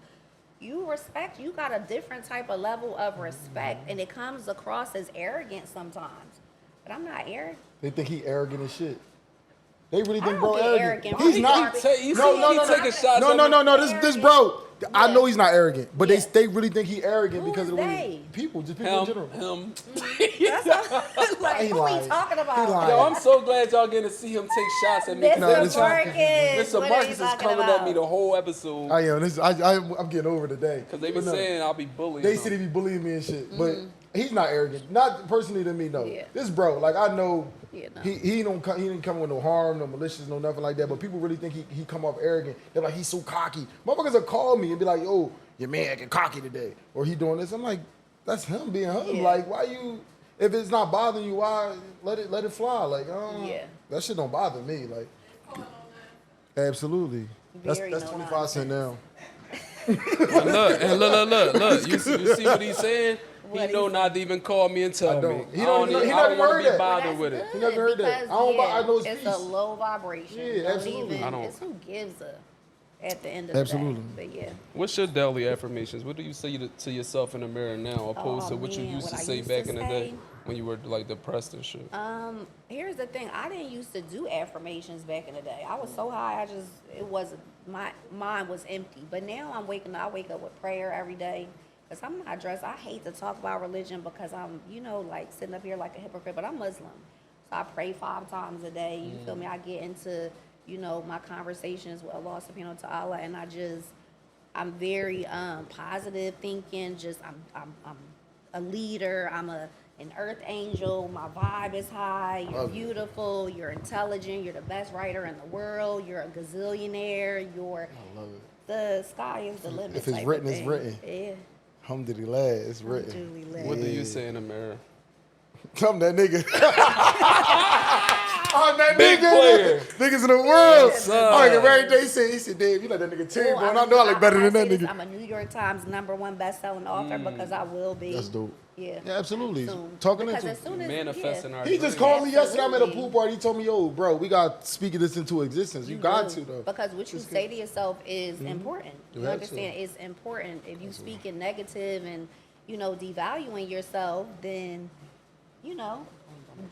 you respect. You got a different type of level of respect, and it comes across as arrogant sometimes. But I'm not arrogant. They think he arrogant as shit. They really I think don't bro get arrogant. arrogant. He's Why not. you You No, see no, he no, no. taking shots No, at no, me? no, no. This bro. I Yeah. know he's not arrogant, but Yeah. they really think he arrogant Who because is of the way they? people, just people in Him, general. him. That's like, He who lying. we talking about? He lying. Yo, I'm so glad y'all getting to see him take shots at me. Mr. No, this- Marcus. Mr. What are Marcus you is talking coming about? at me the whole episode I am. I'm getting over today. because they be But no, saying I'll be bullying. they him. said he be bullying me and shit, but he's not arrogant. Not personally to me, no. Yeah. This bro, like I know, Yeah, no. he didn't come with no harm, no malicious, no nothing like that. But people really think he come off arrogant. They're like he's so cocky. Motherfuckers will call me and be like, "Yo, your man acting cocky today," or he doing this. I'm like, that's him being him. Yeah. Like, why you? If it's not bothering you, why let it fly? Like, Yeah. that shit don't bother me. Like, absolutely. That's Very 25 cents now. And look. You see what he's saying? What He know he not to even call me and tell I me. don't. He I don't even- he I never don't want heard to be that. bothered with it. He never heard that. Because, I don't- I know it's it's peace. a low vibration. Yeah, Don't absolutely. even- I don't- It's who gives a at the end of Absolutely. the day. But yeah. What's your daily affirmations? What do you say to yourself in the mirror now, opposed Oh, to what you man, used to what I say used back to in the day say? when you were like depressed and shit? Here's the thing. I didn't used to do affirmations back in the day. I was so high. It wasn't, my mind was empty. But now I wake up with prayer every day. Because I'm not dressed. I hate to talk about religion because I'm, like sitting up here like a hypocrite, but I'm Muslim. So I pray 5 times a day. You feel me? I get into, my conversations with Allah subhanahu wa ta'ala, and I'm very positive thinking. I'm a leader. I'm an earth angel. My vibe is high. You're beautiful. You're intelligent. You're the best writer in the world. You're a gazillionaire. I love it. The sky is the limit. If it's type of written, it's thing. written. Yeah. Alhamdulillah, it's written. Alhamdulillah. What do you say in the mirror? I'm that nigga. I'm that Big nigga. player. Niggas in the world. Yes, sir. I like every day he said, Dave, you like that nigga Terry, bro. And I know I look better than that nigga. I'm a New York Times #1 best-selling author because I will be. That's dope. Yeah. Yeah, absolutely. Soon. Talking Because into as soon as Manifesting our He just dreams. called me yesterday. I'm at a Absolutely. pool party. He told me, yo, bro, we got speaking this into existence. You got do. to, though. Because what you say to yourself is important. You You have understand? to. It's important. If you speak in negative and, devaluing yourself, then,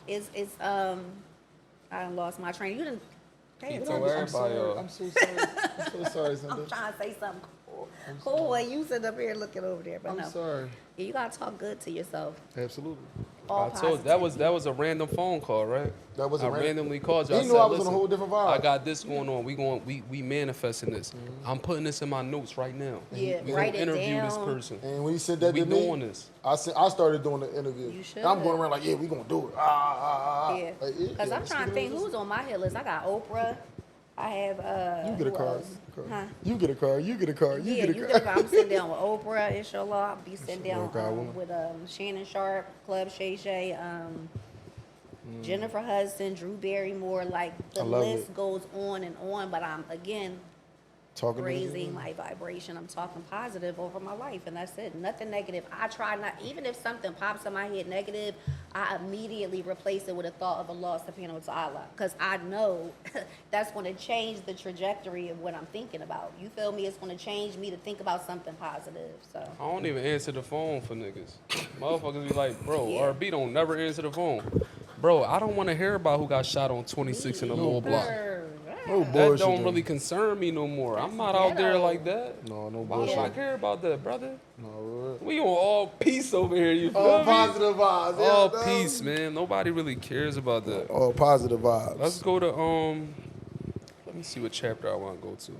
it's I done lost my train. You didn't pay Keep attention. to I'm sorry. Everybody, I'm so sorry. I'm so sorry, I'm Sunday. trying to say something cool. Cool, and you sit up here looking over there, but I'm no. sorry. Yeah, you gotta talk good to yourself. Absolutely. All I told that was positivity. a random phone call, right? That was a I random- randomly called you. He I knew said, I was on a "Listen, whole different vibe." I got this going on. We manifesting this. I'm putting this in my notes right now. Yeah, we write gonna it interview this down. person. And when he said that We to me, doing this. I started doing the interview. You should. And I'm going around like, yeah, we gonna do it. Yeah, Like, because I'm let's trying to get think it. who's on my hit list. I got Oprah. I have You get a who car. else? Huh? You get a car. You get a car. You Yeah, get you a get a car. car. I'm sitting down with Oprah, inshallah. I'll be sitting down Inshallah, God willing. with Shannon Sharp, Club Shay Shay, Jennifer Hudson, Drew Barrymore. Like the I love list it. goes on and on. But I'm again Talking to raising you. my vibration. I'm talking positive over my life, and that's it. Nothing negative. I try not, even if something pops in my head negative, I immediately replace it with a thought of Allah subhanahu wa ta'ala. Because I know that's going to change the trajectory of what I'm thinking about. You feel me? It's going to change me to think about something positive. So I don't even answer the phone for niggas. Motherfuckers be like, bro, Yeah. RB don't never answer the phone. Bro, I don't want to hear about who got shot on 26 in a little block. No That bullshit. don't really concern me no more. I'm not out there like that. No Why bullshit. should I care about that, brother? No, We on all peace over here, you feel all me? positive vibes. yeah, All no. peace, man. Nobody really cares about that. All positive vibes. Let's go to let me see what chapter I want to go to.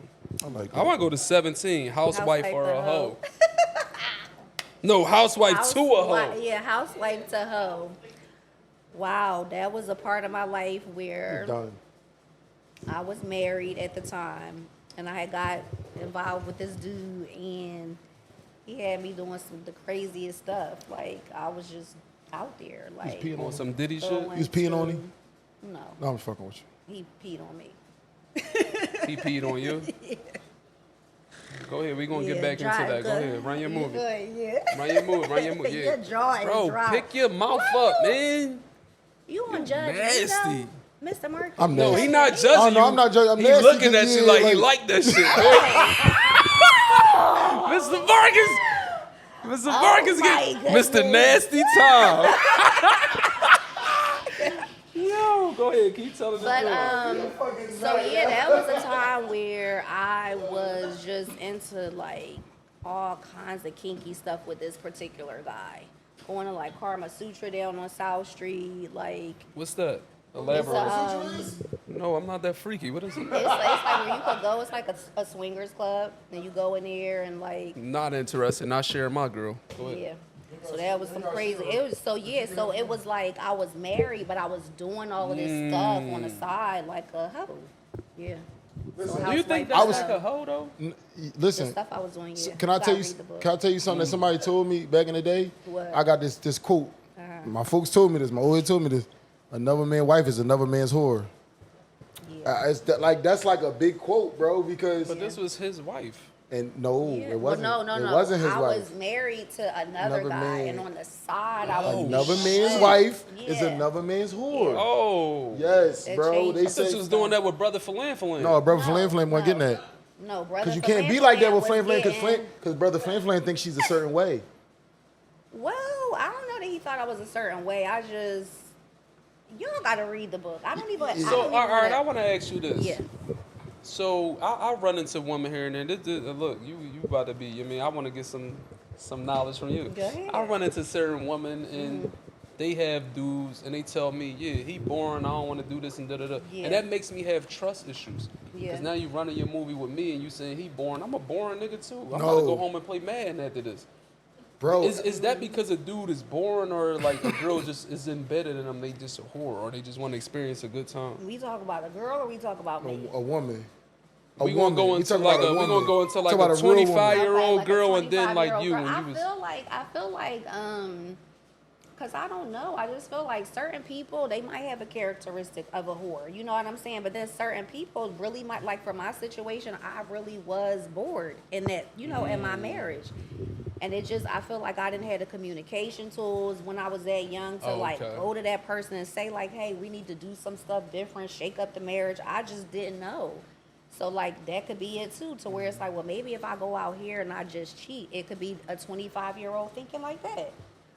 I like I that. want to go to 17, housewife Housewife or to a hoe. hoe. No, housewife to a hoe. Yeah, housewife to hoe. Wow, that was a part of my life where Done. I was married at the time, and I had got involved with this dude, and he had me doing the craziest stuff. Like, I was just out there, like peeing On some Diddy shit. going You was peeing on to- him? No, No, I'm just fucking with you. he peed on me. He peed on you. Go ahead, we gonna get back into that. Go ahead, run your movie. Yeah. Run your movie. Run your movie. Yeah. Your jaw is Bro, dry. pick your mouth up, man. You on judge nasty. me, though, Mr. Marcus? I'm No, nasty. he not judging Oh, you. no, I'm not judging. I'm He nasty looking at 'cause, you yeah, like he like- like that shit. Mr. Marcus. Mr. Marcus my get Mr. goodness. Nasty Tom. Yo, go ahead, keep telling the But story. so yeah, that was a time where I was just into like all kinds of kinky stuff with this particular guy. Going to like Karma Sutra down on South Street, like What's that? it's Elaborate. No, I'm not that freaky. What is it? it's like where you could go. It's like a swingers club, and you go in there and like Not interested. Not sharing my girl. Go ahead. yeah. So that was some crazy. It was so yeah. So it was like I was married, but I was doing all of this stuff on the side like a hoe. Yeah. So Do you think housewife that's stuff. like a hoe though? The Listen, stuff I was doing? Yeah. can I You tell gotta you? read the book. Can I tell you something that somebody told me back in the day? What? I got this quote. My folks told me this. My old head told me this. Another man's wife is another man's whore. Yeah. That's like a big quote, bro. Because But this was his wife. and no, Yeah. it wasn't. Well, no. It wasn't his I wife. was married to another Another guy, man. and on the side, I was Another shit. man's wife is Yeah. another man's whore. Oh. Yes, That bro. changed They I thought say you was doing that with Brother Flan Flan. no, brother No, Flan Flan wasn't no. getting that. No, brother. Because you can't be like that with Flan Flan. was getting- Because brother Flan Flan thinks she's a certain way. Well, I don't know that he thought I was a certain way. I just, you don't got to read the book. I don't even. I So, don't even all right, I wanna- want to ask you this. Yeah. So, I run into women here and there. Look, you about to be. I mean, I want to get some knowledge from you. Go ahead. I run into certain women and they have dudes and they tell me, yeah, he boring. I don't want to do this and da da da. Yeah. And that makes me have trust issues. Yeah. Because now you running your movie with me and you saying he boring. I'm a boring nigga too. I'm about No. to go home and play Madden after this. Bro, Is that because a dude is boring or like a girl just is embedded in them? They just a whore or they just want to experience a good time? We talk about a girl or we talk about me? a woman. We gonna go into like a woman. we gonna go into like Talk about a a real woman. 25-year-old Like a girl and then like 25-year-old you girl. when you was I feel like cause I don't know. I just feel like certain people, they might have a characteristic of a whore. You know what I'm saying? But then certain people really might, like for my situation, I really was bored in that, you know, in my marriage. And it just, I feel like I didn't have the communication tools when I was that young to like Okay. go to that person and say like, hey, we need to do some stuff different, shake up the marriage. I just didn't know. So like that could be it too, to where it's like, well, maybe if I go out here and I just cheat, it could be a 25-year-old thinking like that.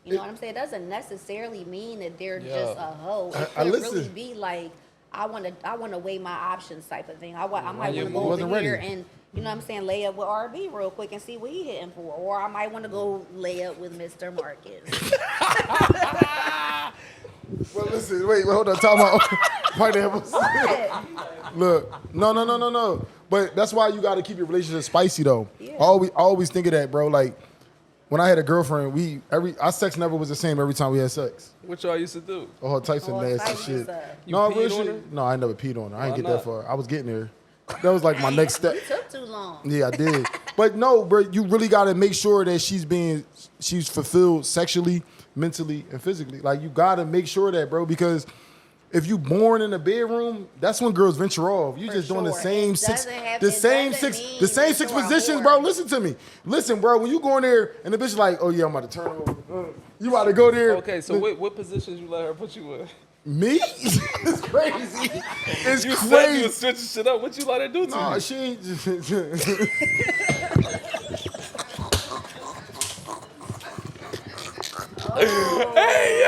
You know what I'm saying? It doesn't necessarily mean that they're just a hoe. It I could listen. really be like, I want to weigh my options type of thing. I might want you to go wasn't over here ready. and, you know what I'm saying, lay up with RB real quick and see what he hitting for. Or I might want to go lay up with Mr. Marcus. Well, listen, wait, hold on, time out. Pineapples. Look, no. But that's why you got to keep your relationship spicy, though. Yeah. Always think of that, bro. Like, when I had a girlfriend, our sex never was the same every time we had sex. what y'all used to do. All types of All nasty types of shit. stuff. You No, peed real on shit. her? No, I never peed on her. I Why didn't get that not? far. I was getting there. That was like my next step. You took too long. Yeah, I did. But no, bro, you really got to make sure that she's fulfilled sexually, mentally, and physically. Like, you got to make sure that, bro, because if you born in the bedroom, that's when girls venture off. You For just doing the sure. same It six, doesn't have- the it same doesn't six, mean the same that six you're a positions, whore. bro. Listen to me. Listen, bro. When you go in there and the bitch is like, oh yeah, I'm about to turn over. You about to go there. Okay, so what positions you let her put you in? Me? It's crazy. It's You said you crazy. was switching shit up. What you let her do to Nah, you? she ain't. Hey,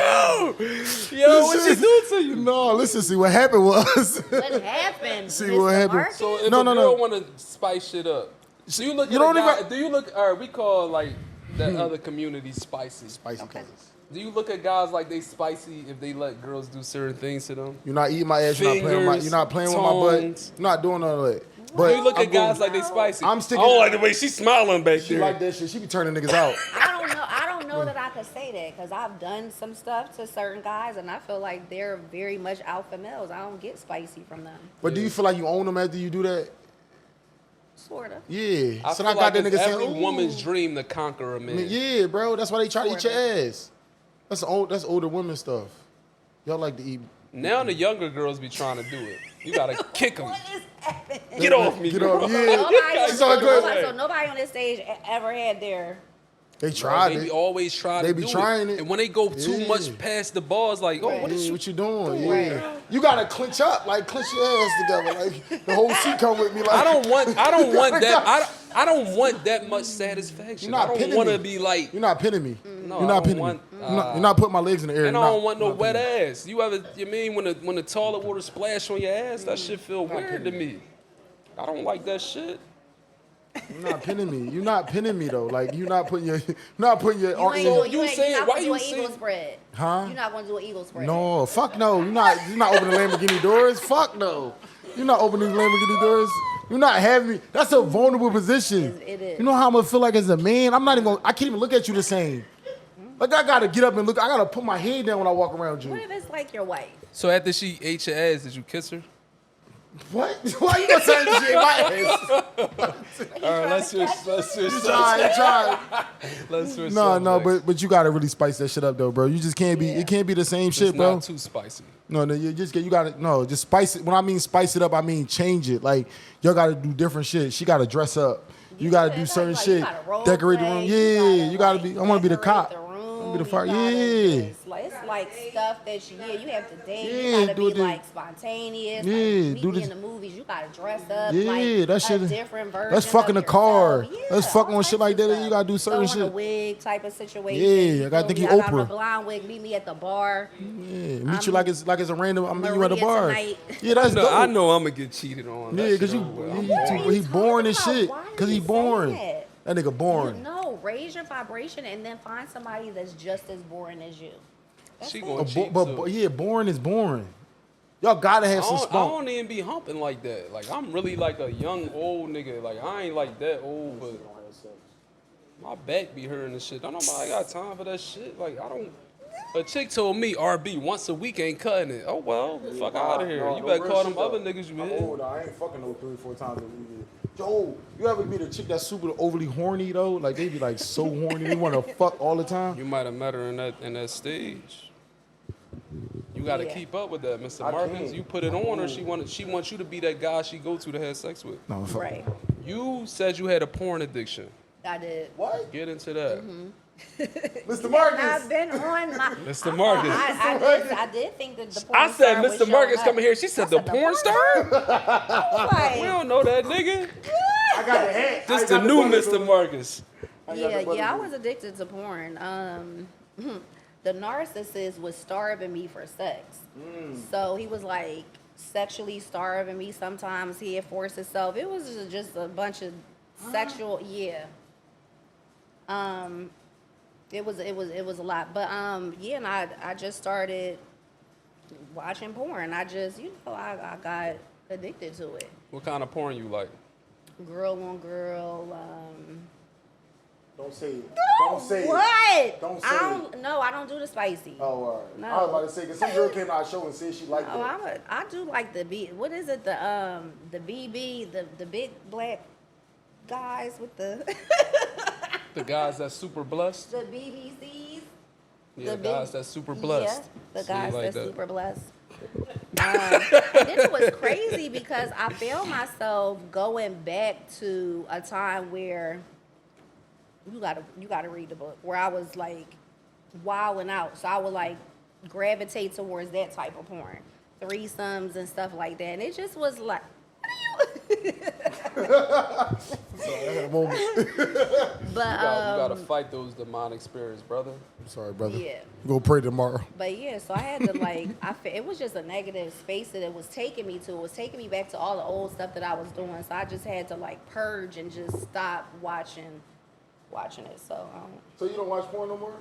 yo, what she do to you? No, listen. See what happened was. What happened? See Mr. what happened. Marcus? So if No, a no, girl no. want to spice shit up, do you look You at a don't guy? even- Do you look? Or we call like that other community spicy. Spicy cousins. Do you look at guys like they spicy if they let girls do certain things to them? You're not eating my ass. You're not playing with my. Fingers, You're not playing with my butt. tongues. You're not doing all that. Do But you look I'm at guys going- like they spicy? I'm sticking- I don't like the way she's smiling back She there. like that shit. She be turning niggas out. I don't know. I don't know that I could say that because I've done some stuff to certain guys, and I feel like they're very much alpha males. I don't get spicy from them. But do you feel like you own them after you do that? Sorta. Yeah. I So feel I got like that it's nigga saying, every "Ooh." woman's dream to conquer a man. Yeah, bro. That's why they try to eat your ass. That's older women stuff. Y'all like to eat. Now the younger girls be trying to do it. You gotta kick them. What is happening? Get off me, Get girl. off. Yeah. Nobody, She's all good. nobody, so nobody on this stage ever had their. They tried They be it. always trying They to be do trying it. And when they go too Yeah. much past the bars, like, oh, what is Yeah, you? what you doing? Yeah. Right. You gotta clench up, like clench your ass together, like the whole seat come with me. Like I don't want that. I don't want that much satisfaction. You're not I don't pinning want to me. be like, You're not pinning me. No, you're I not don't pinning want, me. You're not putting my legs in the air. and I You're don't want no not wet pinning me. ass. You mean when the toilet water splash on your ass? That shit feel weird to me. I don't like that shit. You're not pinning me. You're not pinning me though. Like you're not putting your You arm ain't in. doing, you you ain't, saying- you're not why gonna you do an eagle saying- spread. Huh? You're not gonna do an eagle spread. No, fuck no. You're not opening Lamborghini doors. Fuck no. You're not opening Lamborghini doors. You're not having me. That's a vulnerable position. It is. You know how I'm gonna feel like as a man? I'm not even gonna, I can't even look at you the same. Like I gotta get up and look. I gotta put my head down when I walk around What you. if it's like your wife? So after she ate your ass, did you kiss her? What? Why you gonna say this shit in my ass? All right, let's switch. Try. Let's switch. No, subjects. but you gotta really spice that shit up though, bro. You just can't be. Yeah. It can't be the same It's shit, bro. not too spicy. No, you gotta just spice it. When I mean spice it up, I mean change it. Like y'all gotta do different shit. She gotta dress up. You gotta do It's certain like shit. you gotta role Decorate the play, room. Yeah, you gotta like, be. I wanna be the decorate cop. the room, I wanna be the fire. you gotta Yeah. just, like, it's like stuff that you have to date. Yeah, You gotta do be the- like spontaneous. Yeah, like, do meet me this- in the movies. You gotta dress up. Yeah, like that shit. A different version. Let's fuck in the of car. yourself. Let's Yeah, fuck all on shit types like of that. stuff. You gotta do certain Throw on a shit. wig type of situation. Yeah, I gotta think you I got on a Oprah. blonde wig. Meet me at the bar. Yeah, meet you like it's a random. I'm meeting you at a Maria bar. tonight. Yeah, that's dope. I know I'm gonna get cheated on. Yeah, because he boring as shit. Because he boring. That nigga boring. No, raise your vibration and then find somebody that's just as boring as you. That's She it. gonna cheat too. Yeah, boring is boring. Y'all gotta have some I spunk. don't even be humping like that. Like I'm really like a young old nigga. Like I ain't like that old, but my back be hurting and shit. Don't nobody got time for that shit. Like I don't. A chick told me RB once a week ain't cutting it. Oh well, fuck out of here. You better call them other niggas you hit. I ain't fucking no 3-4 times a week. Yo, you ever meet a chick that's super overly horny though? Like they be like so horny, they want to fuck all the time. You might have met her in that stage. You got to Yeah. keep up with that, Mr. I Marcus. can't. You put it on her. She wants you to be that guy she go to have sex with. No, fuck. Right. You said you had a porn addiction. I did. What? Get into that. Mr. Marcus. I've been on my. Mr. Marcus. I did think that the porn I said, star was Mr. Marcus showing coming up. here. She said, the porn star? Like, We don't know that nigga. I got the hat. This the new Mr. Marcus. yeah, I was addicted to porn. The narcissist was starving me for sex. So he was like sexually starving me. Sometimes he had forced himself. It was just a bunch of sexual, yeah. It was a lot. But yeah, and I just started watching porn. I just, I got addicted to it. What kind of porn you like? Girl on girl. Don't say it. Don't say it. What? Don't say I it. don't. No, I don't do the spicy. Oh, all right. No. I was about to say, because some girl came out of show and said she liked Oh, it. I do like the B. What is it? The BB, the big black guys with the The guys that's super blessed? the BBCs. Yeah, the guys big- that's super blessed. Yeah, the So you guys like that's that. super blessed. And then it was crazy because I found myself going back to a time where you gotta read the book, where I was like wilding out. So I would like gravitate towards that type of porn, threesomes and stuff like that. And it just was like, Sorry, I had a moment. but You gotta fight those demonic spirits, brother. I'm sorry, brother. Yeah. Go pray tomorrow. But yeah, so I had to like, it was just a negative space that it was taking me to. It was taking me back to all the old stuff that I was doing. So I just had to like purge and just stop watching it. So So you don't watch porn no more?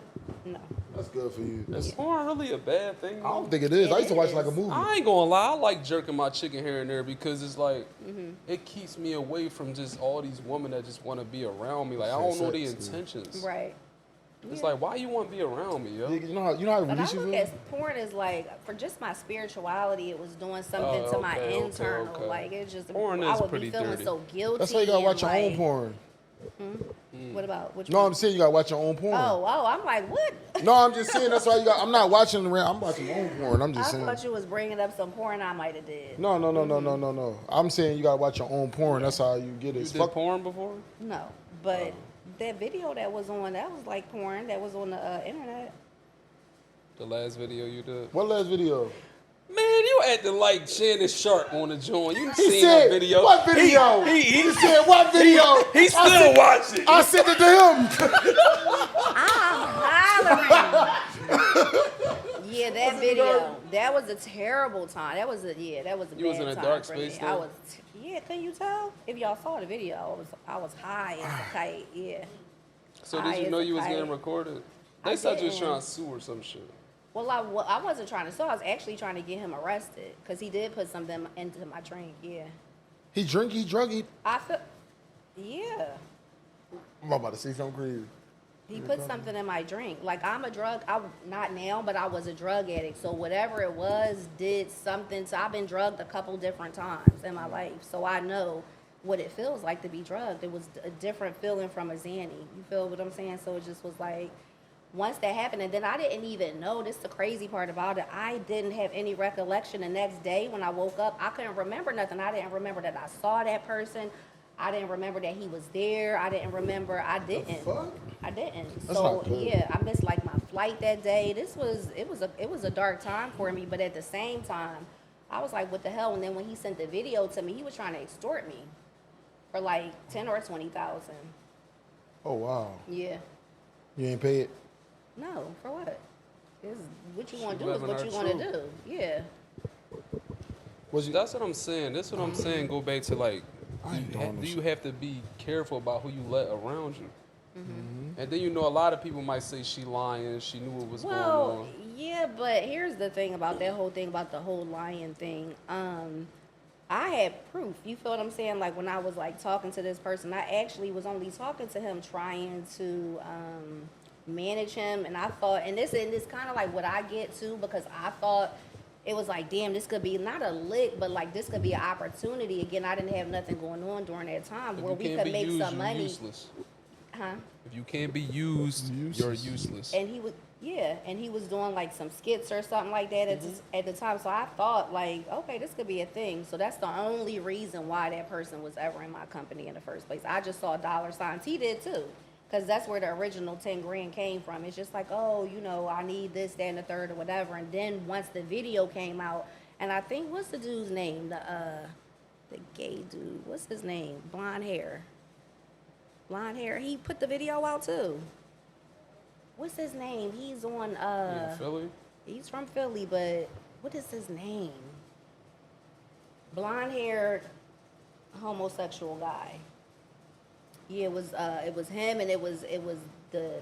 no. That's good for you. Is porn really a bad thing? I don't think it is. I used to watch it like a movie. I ain't gonna lie, I like jerking my chicken here and there because it's like Mm-hmm. it keeps me away from just all these women that just want to be around me. Like I don't know the Sex, yeah. intentions. Right. It's Yeah. like why you want to be around me, yo? You know how it But I release you look feel? at porn as like, for just my spirituality, it was doing something Oh, to my okay, internal. okay. Like it just, Porn I is would pretty be feeling dirty. so guilty. That's why you gotta watch your and, own like, porn. What about? Which No, one? I'm saying you gotta watch your own porn. Oh, I'm like, what? No, I'm just saying that's why you got. I'm not watching around. I'm watching my own porn. I'm I just saying. thought you was bringing up some porn I might have did. No. I'm saying you gotta watch your own porn. That's how you get it. You It's did fuck- porn before? No, but that video that was like porn that was on the internet. The last video you did? What last video? Man, you acting like Shannon Sharp on the joint. You He seen said, that video? "What video?" He said, "What video?" He still watching. I sent it to him. I'm hollering. Yeah, that video. That was a terrible time. That was a You bad was in a time dark for me. space, I though? was. Yeah, can you tell? If y'all saw the video, I was high as a kite. Yeah. So High did you as know a you was kite. getting recorded? I They said you was didn't. trying to sue or some shit. Well, I wasn't trying to sue. I was actually trying to get him arrested because he did put something into my drink. Yeah. He drink, he drug, he. I feel. Yeah. I'm about to say something crazy. He put something in my drink. Like not now, but I was a drug addict. So whatever it was did something. So I've been drugged a couple different times in my life. So I know what it feels like to be drugged. It was a different feeling from a Xanny. You feel what I'm saying? So it just was like, once that happened, and then I didn't even know, this is the crazy part about it, I didn't have any recollection the next day when I woke up. I couldn't remember nothing. I didn't remember that I saw that person. I didn't remember that he was there. I didn't. fuck? I didn't. That's So not good. yeah, I missed like my flight that day. It was a dark time for me, but at the same time, I was like, what the hell? And then when he sent the video to me, he was trying to extort me for like 10 or 20,000. Oh wow. Yeah. You ain't pay it. No, for what? What you want She to do is living what her you want to truth. do. Yeah. Was you? That's what I'm saying. That's what I'm saying. Go back to like, I ain't doing do this you have to be careful about who you let around you? Mm-hmm. And then a lot of people might say she lying. She knew what was going Well, on. yeah, but here's the thing about that whole thing about the whole lying thing. I had proof. You feel what I'm saying? Like when I was like talking to this person, I actually was only talking to him trying to manage him, and I thought, and this kind of like what I get to, because I thought it was like, damn, this could be not a lick, but like this could be an opportunity. Again, I didn't have nothing going on during that time If where you we can't could be make used, some you're money. useless. Huh? If you can't be used, you're useless. And he was, yeah, and he was doing like some skits or something like that at the time. So I thought like, okay, this could be a thing. So that's the only reason why that person was ever in my company in the first place. I just saw dollar signs. He did too, because that's where the original 10 grand came from. It's just like, oh, I need this, that, and the third or whatever. And then once the video came out, and I think, what's the dude's name? The gay dude. What's his name? Blonde hair. He put the video out too. What's his name? He's on In Philly? he's from Philly, but what is his name? Blonde haired homosexual guy. Yeah, it was him, and it was the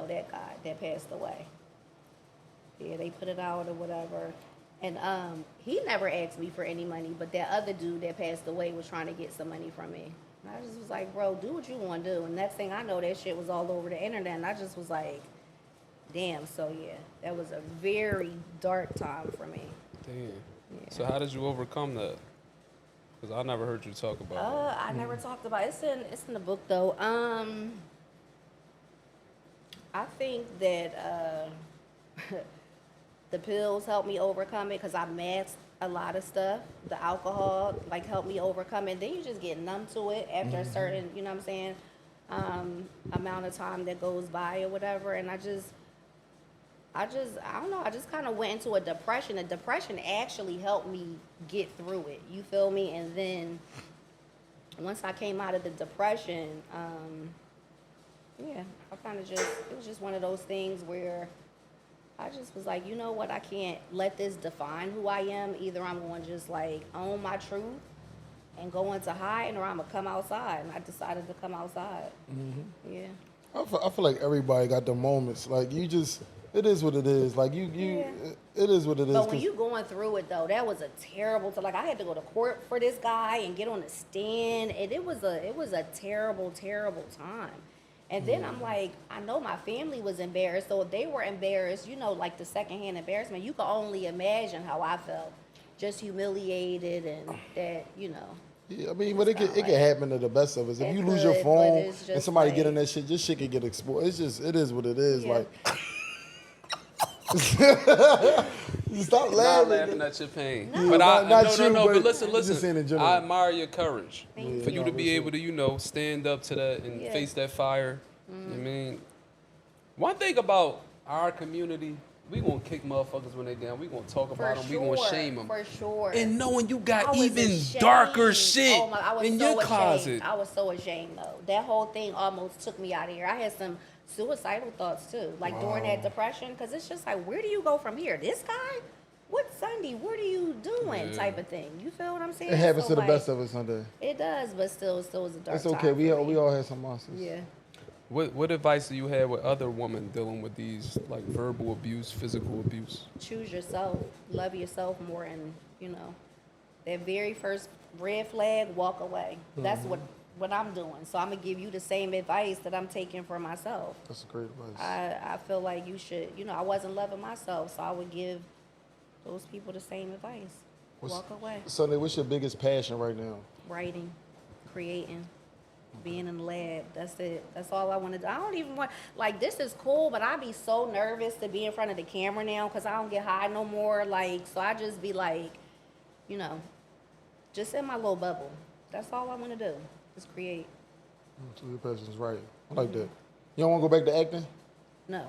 that guy that passed away. Yeah, they put it out or whatever. And he never asked me for any money, but that other dude that passed away was trying to get some money from me. And I just was like, bro, do what you want to do. And next thing I know, that shit was all over the internet. And I just was like, damn. So, yeah, that was a very dark time for me. Damn. Yeah. So how did you overcome that? Because I never heard you talk about it. I never talked about it. It's in the book, though. I think that The pills helped me overcome it because I masked a lot of stuff. The alcohol like helped me overcome it. Then you just get numb to it after a certain, you know what I'm saying, amount of time that goes by or whatever. And I don't know, I just kind of went into a depression. The depression actually helped me get through it. You feel me? And then once I came out of the depression, yeah, I kind of just, it was just one of those things where I just was like, you know what, I can't let this define who I am. Either I'm going to just like own my truth and go into hiding, or I'm going to come outside. And I decided to come outside. Yeah. I feel like everybody got the moments. Like you just, it is what it is. Like it is what it is. But when you going through it though, that was a terrible. Like I had to go to court for this guy and get on the stand, and it was a terrible, terrible time. And then I'm like, I know my family was embarrassed, so if they were embarrassed, you know, like the secondhand embarrassment, you can only imagine how I felt, just humiliated and that, you know. Yeah, I mean, but it can happen to the best of us. If you lose your phone and somebody get in that shit, this shit can get exposed. It's just, it is what it is. Yeah. Like, stop Not laughing. laughing at your pain. No. But No, but listen, just saying in general. I admire your courage. Thank For you. you to be able to, you know, stand up to that and Yeah. face that fire. I mean, one thing about our community, we gonna kick motherfuckers when they down. We gonna talk about them. We gonna shame them. For sure. And knowing you I got was even ashamed. darker shit Oh my, I was in so your ashamed. closet. I was so ashamed though. That whole thing almost took me out of here. I had some suicidal thoughts too, like during that depression, because it's just like, where do you go from here? This guy? What Sunday? What are you doing? Yeah. Type of thing. You feel what I'm saying? It happens So, to the like, best of us Sunday. It does, but still, it was a dark It's okay. time We for me. all have some monsters. Yeah. What advice do you have with other women dealing with these like verbal abuse, physical abuse? Choose yourself. Love yourself more, and you know, that very first red flag, walk away. That's what I'm doing. So I'm gonna give you the same advice that I'm taking for myself. That's great advice. I feel like you should, you know, I wasn't loving myself, so I would give those people the same advice. Walk away. Sunday, what's your biggest passion right now? Writing, creating, being in the lab. That's it. That's all I want to do. I don't even want, like, this is cool, but I be so nervous to be in front of the camera now because I don't get high no more. Like, so I just be like, you know, just in my little bubble. That's all I want to do, is create. So your passion's right. I like that. You don't want to go back to acting? No.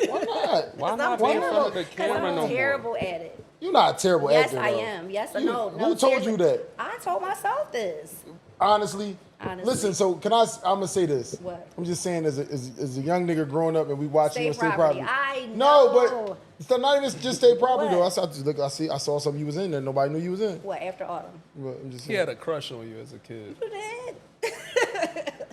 Why not? Why I'm not be in front terrible, of the 'cause camera I'm no more? terrible at it. You're not a terrible Yes, actor. I though. am. Yes, You- no. Who told you that? I told myself this. Honestly. Listen, so I'm gonna say this. What? I'm just saying, as a young nigga growing up and we watching you State on State Property. Property. I No, know. but it's not even just State Property though. What? I saw something you was in there. Nobody knew you was in. What, After Autumn? But I'm just He saying. had a crush on you as a kid. You did.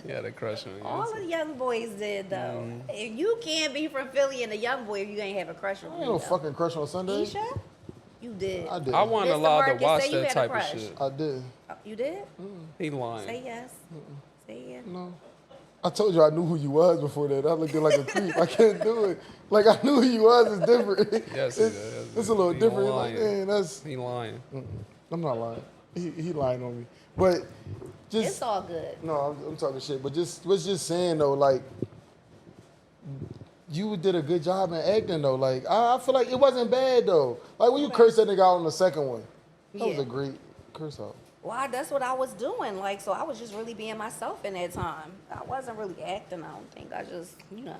He had a crush on you. All the young boys did, though. If you can't be from Philly and a young boy if you ain't have a crush on I me, ain't no though. fucking crush on Sunday. Isha? You did. I did. I wasn't Mr. allowed to Marcus, watch say you that had a type of crush. shit. I did. You did? He lying. Say yes. Say yeah. No. I told you I knew who you was before that. I looked like a creep. I can't do it. Like I knew who you was. It's different. Yes, it's a little he different. lying. Like, man, that's. He lying. I'm not lying. He lying on me. But just It's all good. no, I'm talking shit. But was just saying though, like you did a good job in acting though. Like I feel like it wasn't bad though. Like when you cursed that nigga out on the second one, that was Yeah. a great curse out. Well, that's what I was doing. Like, so I was just really being myself in that time. I wasn't really acting, I don't think. I just, you know.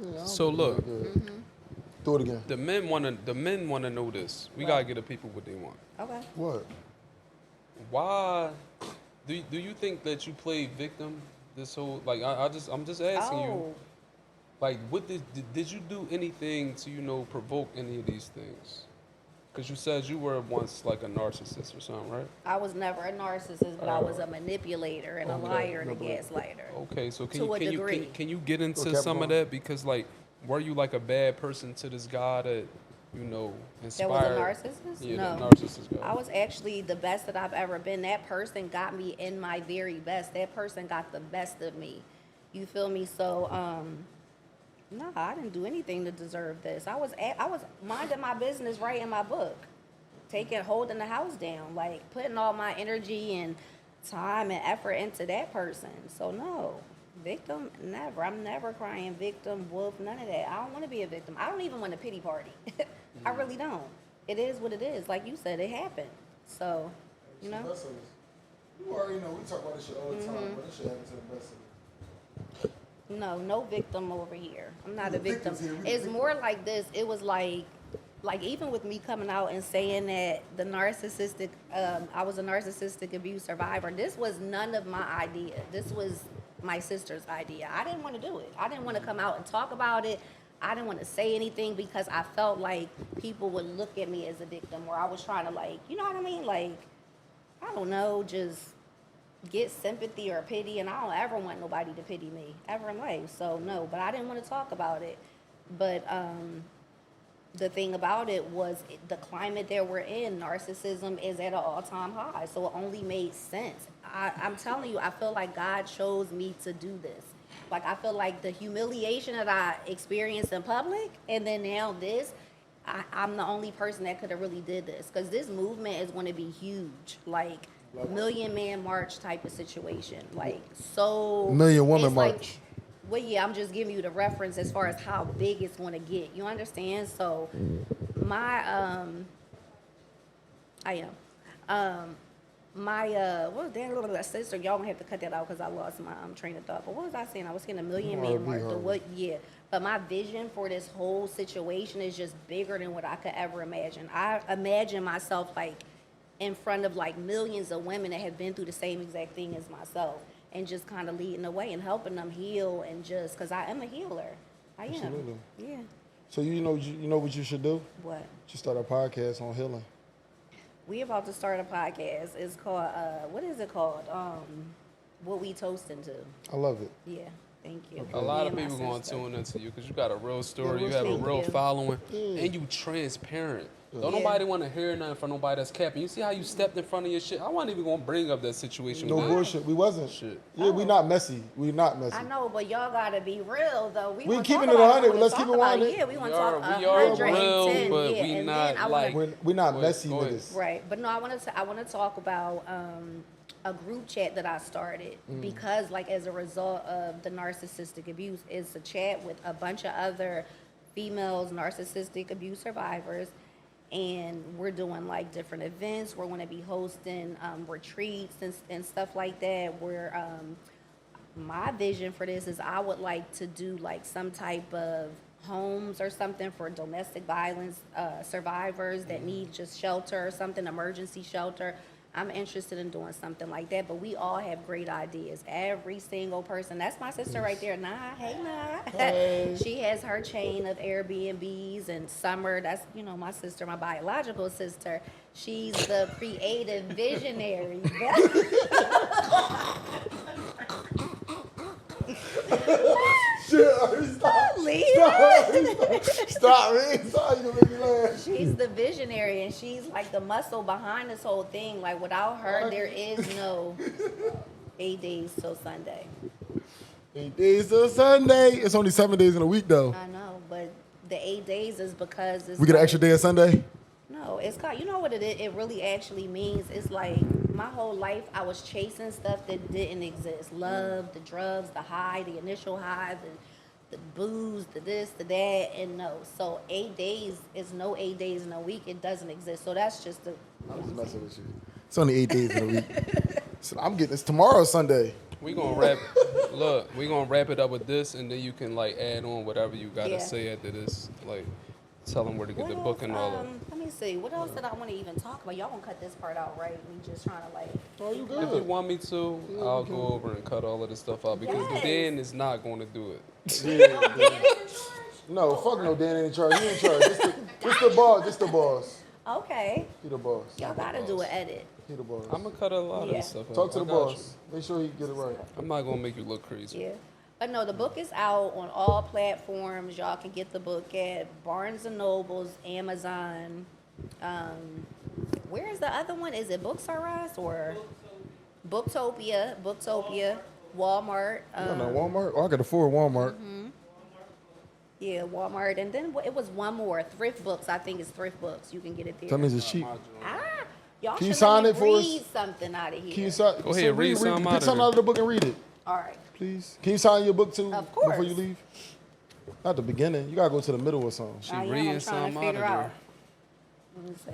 Yeah, I don't So think look, that good. Do it again. the men wanna know this. We gotta get the people what they want. Okay. What? Why do you think that you played victim this whole like I'm just asking you, Oh, like what did you do anything to provoke any of these things? Because you said you were once like a narcissist or something, right? I was never a narcissist, but I was a manipulator and a liar and a gaslighter. Okay, so To a degree. can you get into Okay, some of Capricorn. that? Because like, were you like a bad person to this guy that That inspired? was a narcissist? Yeah, No. the narcissist guy. I was actually the best that I've ever been. That person got me in my very best. That person got the best of me. You feel me? So, no, I didn't do anything to deserve this. I was minding my business, writing my book, holding the house down, like putting all my energy and time and effort into that person. So no, Victim? Never. I'm never crying victim, wolf, none of that. I don't want to be a victim. I don't even want a pity party. I really don't. It is what it is. Like you said, it happened. So, you know. You already know, we talk about this shit all the time, but this shit happens to the best of us. No victim over here. I'm not a victim. victims here. We It's the more like this. It was like even with me coming out and saying that the narcissistic, I was a narcissistic abuse survivor. This was none of my idea. This was my sister's idea. I didn't want to do it. I didn't want to come out and talk about it. I didn't want to say anything because I felt like people would look at me as a victim, or I was trying to, like, you know what I mean? Like, I don't know, just get sympathy or pity, and I don't ever want nobody to pity me ever in life. So no, but I didn't want to talk about it. But the thing about it was the climate that we're in, narcissism is at an all-time high. So it only made sense. I'm telling you, I feel like God chose me to do this. Like, I feel like the humiliation that I experienced in public, and then now this, I'm the only person that could have really did this. Because this movement is going to be huge. Like, Million Man March type of situation. Like, so... Million Woman it's like, March. well, yeah, I'm just giving you the reference as far as how big it's going to get. You understand? So, my, what was that sister? Y'all gonna have to cut that out because I lost my train of thought. But what was I saying? I was saying a Million Man March. Yeah. But my vision for this whole situation is just bigger than what I could ever imagine. I imagine myself like in front of like millions of women that have been through the same exact thing as myself, and just kind of leading the way and helping them heal, and just because I am a healer. I am. Absolutely. Yeah. So you know what you should do? What? You should start a podcast on healing. We about to start a podcast. It's called, what is it called? What We Toasting To. I love it. Yeah. Thank you. A lot Me of and my people going to sister. tune into you because you got a real story. Yeah, You have a thank real you. following, and you transparent. Don't Yeah. nobody want to hear nothing from nobody that's capping. You see how you stepped in front of your shit? I wasn't even going to bring up that situation. No with bullshit. We wasn't. Shit. Yeah, we not messy. We not messy. I know, but y'all gotta be real though. We wanna keeping talk it about 100. we Let's wanna keep it talk about 100. Yeah, we want to We talk are real, 110. but Yeah, we and not then I like- wanna, We're not Wait, messy go ahead. niggas. right. But no, I want to talk about a group chat that I started because, like, as a result of the narcissistic abuse, it's a chat with a bunch of other females narcissistic abuse survivors, and we're doing like different events. We're going to be hosting retreats and stuff like that. Where my vision for this is I would like to do like some type of homes or something for domestic violence survivors that need just shelter or something, emergency shelter. I'm interested in doing something like that, but we all have great ideas. Every single person. That's my sister right there, Nah. Hey, Nah. Hey. She has her chain of Airbnbs, and Summer, that's, my sister, my biological sister. She's the creative visionary. Stop, Leave. Stop, man. Stop. You gonna make me laugh. She's the visionary, and she's like the muscle behind this whole thing. Like, without her, there is no 8 days till Sunday. 8 days till Sunday. It's only 7 days in a week, though. I know, but the 8 days is because it's We get an like- extra day on Sunday. No, it's called, you know what it really actually means? It's like my whole life I was chasing stuff that didn't exist. Love, the drugs, the high, the initial high, the booze, the this, the that, and no. So 8 days is no 8 days in a week. It doesn't exist. So that's just the. I'm just messing with you. It's only 8 days in a week. So I'm getting this tomorrow, Sunday. We gonna wrap. Look, we gonna wrap it up with this, and then you can like add on whatever you gotta Yeah. say after this. Like, tell them where to get What the book else, and all that. Let me see. What else did I want to even talk about? Y'all gonna cut this part out, right? We just trying to like. Oh, you If you good? want me to, I'll go over and cut all of this stuff out because Yes. Dan is not going to do it. No, fuck no, Dan ain't in charge. He in charge. This the boss. This the boss. Okay. He the boss. Y'all gotta do an edit. He the boss. I'm gonna cut a lot of Yeah. this stuff out. Talk to I the got boss. Make sure he get it right. you. I'm not gonna make you look crazy. Yeah. But no, the book is out on all platforms. Y'all can get the book at Barnes and Nobles, Amazon. Where is the other one? Is it Books R Us or Booktopia? Booktopia, Walmart. No, Walmart. Oh, I can afford Walmart. Yeah, Walmart. And then it was one more. Thrift Books. I think it's Thrift Books. You can get it there. That means it's cheap. Y'all Can you should sign let it me for us? read something out of here. Can you sign? Go ahead, read something out Pick of something it. out of the book and read it. All right. Please. Can you sign your book too Of before course. you leave? Not the beginning. You gotta go to the middle or something. She I am. reading I'm trying something to out figure of out. there. Let me see.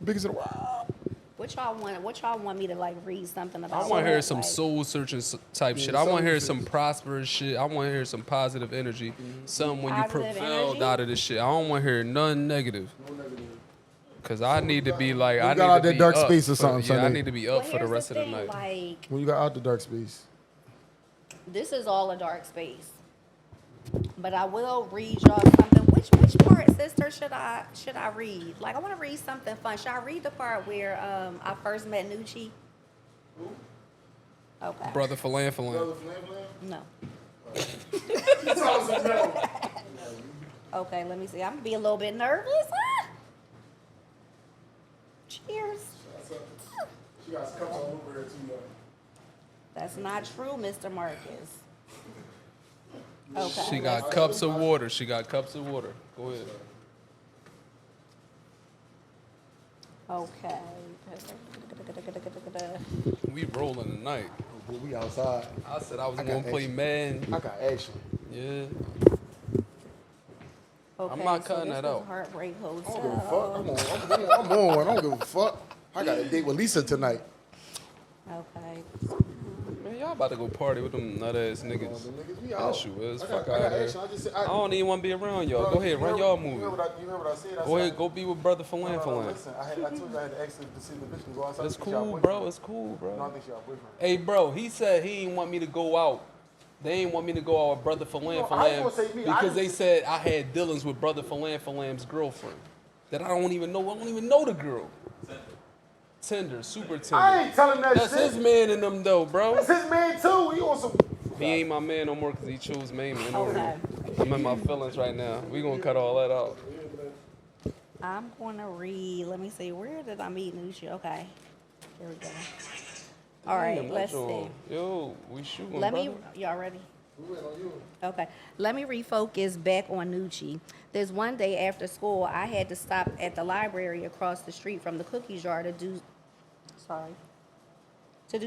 Biggest in the world. What y'all want me to like read something I about? want to hear what, some like- soul searching type Yeah, shit. I want to hear soul some searching. prosperous shit. I want to hear some positive energy. Something when you Positive prevailed energy? out of this shit. I don't want to hear none negative. Cause I need to be like, When I you need got to out that be dark up space or for- something, Yeah, I Sunday. need to be Well, up for the here's rest of the thing, night. Like, When you got out the dark space. this is all a dark space. But I will read y'all something. Which part, sister, should I read? Like, I want to read something fun. Should I read the part where I first met Nucci? Okay. Brother Falan. No. Okay, let me see. I'm gonna be a little bit nervous. Huh? Cheers. She got cups all over here too, That's not true, Mr. Marcus. Okay. She got cups of water. She got cups of water. Go ahead. Okay. We rolling tonight. Boy, we outside. I said I was I gonna got play action. man. I got action. Yeah. Okay, not so cutting this that was out. Heartbreak I don't give a Hotel. fuck. I'm on. I don't give a fuck. I got a date with Lisa tonight. Okay. Man, y'all about to go party with them nut ass niggas. Them niggas, we Yes, out. you is. I Fuck got out of here. action. I just said, I don't even want to be around y'all. Bro, Go ahead, you run heard- y'all You movie. heard what I said? I Go ahead, said, go be with brother Falan no, Falan. listen, I told you I had to exit to see the bitch and go outside. It's I think she our cool, boyfriend. bro. It's cool, No, I bro. think she our boyfriend. Hey, bro, he said he didn't want me to go out. They didn't want me to go out with brother Falan No, I ain't gonna say me. I because they just- said I had dealings with brother Falam's girlfriend that I don't even know. I don't even know the girl. Tender, super tender. I ain't telling that That's shit. his man in them though, bro. That's his man too. He on some. He ain't my man no more because he chose me. Man. Okay. I'm in my feelings right now. We gonna cut all that out. I'm gonna read. Let me see. Where did I meet Nucci? Okay. Here we go. All right. Damn, Let's that see. joint. Yo, we shooting, Let brother. me. Y'all ready? Okay. Let me refocus back on Nucci. There's one day after school, I had to stop at the library across the street from the cookie jar to do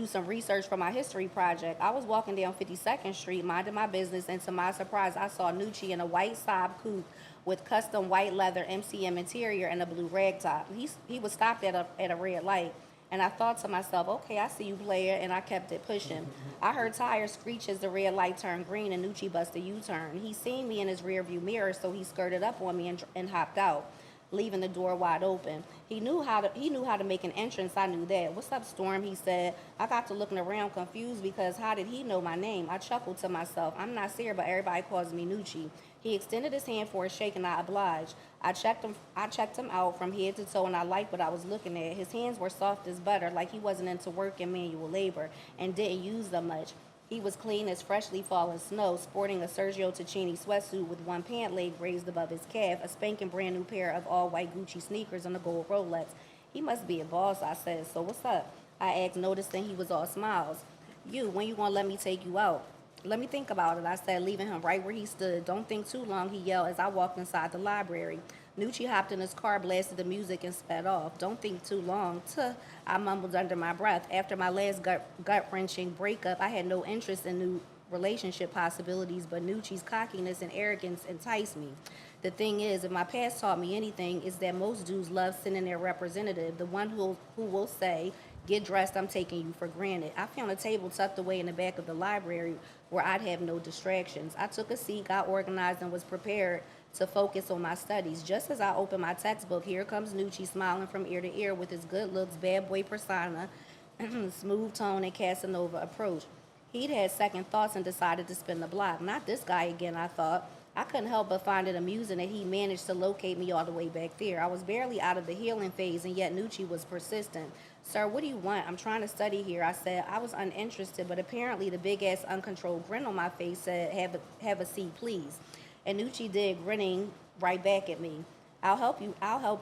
some research for my history project. I was walking down 52nd Street, minding my business, and to my surprise, I saw Nucci in a white Saab coupe with custom white leather MCM interior and a blue rag top. He was stopped at a red light, and I thought to myself, okay, I see you, player, and I kept it pushing. I heard tires screech as the red light turned green and Nucci busted a U-turn. He seen me in his rearview mirror, so he skirted up on me and hopped out, leaving the door wide open. He knew how to make an entrance. I knew that. "What's up, Storm?" he said. I got to looking around confused because how did he know my name? I chuckled to myself. I'm not Sarah, but everybody calls me Nucci. He extended his hand for a shake and I obliged. I checked him out from head to toe and I liked what I was looking at. His hands were soft as butter, like he wasn't into work and manual labor and didn't use them much. He was clean as freshly fallen snow, sporting a Sergio Tacchini sweatsuit with one pant leg raised above his calf, a spanking brand new pair of all-white Gucci sneakers, and a gold Rolex. He must be a boss, I said. So what's up? I asked, noticing he was all smiles. When you gonna let me take you out? Let me think about it, I said, leaving him right where he stood. Don't think too long, he yelled as I walked inside the library. Nucci hopped in his car, blasted the music, and sped off. Don't think too long. Tuh, I mumbled under my breath. After my last gut-wrenching breakup, I had no interest in new relationship possibilities, but Nucci's cockiness and arrogance enticed me. The thing is, if my past taught me anything, is that most dudes love sending their representative, the one who will say, "Get dressed, I'm taking you for granted." I found a table tucked away in the back of the library where I'd have no distractions. I took a seat, got organized, and was prepared to focus on my studies. Just as I opened my textbook, here comes Nucci smiling from ear to ear with his good looks, bad boy persona, smooth tone, and Casanova approach. He'd had second thoughts and decided to spin the block. Not this guy again, I thought. I couldn't help but find it amusing that he managed to locate me all the way back there. I was barely out of the healing phase, and yet Nucci was persistent. "Sir, what do you want? I'm trying to study here," I said. I was uninterested, but apparently the big-ass uncontrolled grin on my face said, have a seat, please. And Nucci did, grinning right back at me. I'll help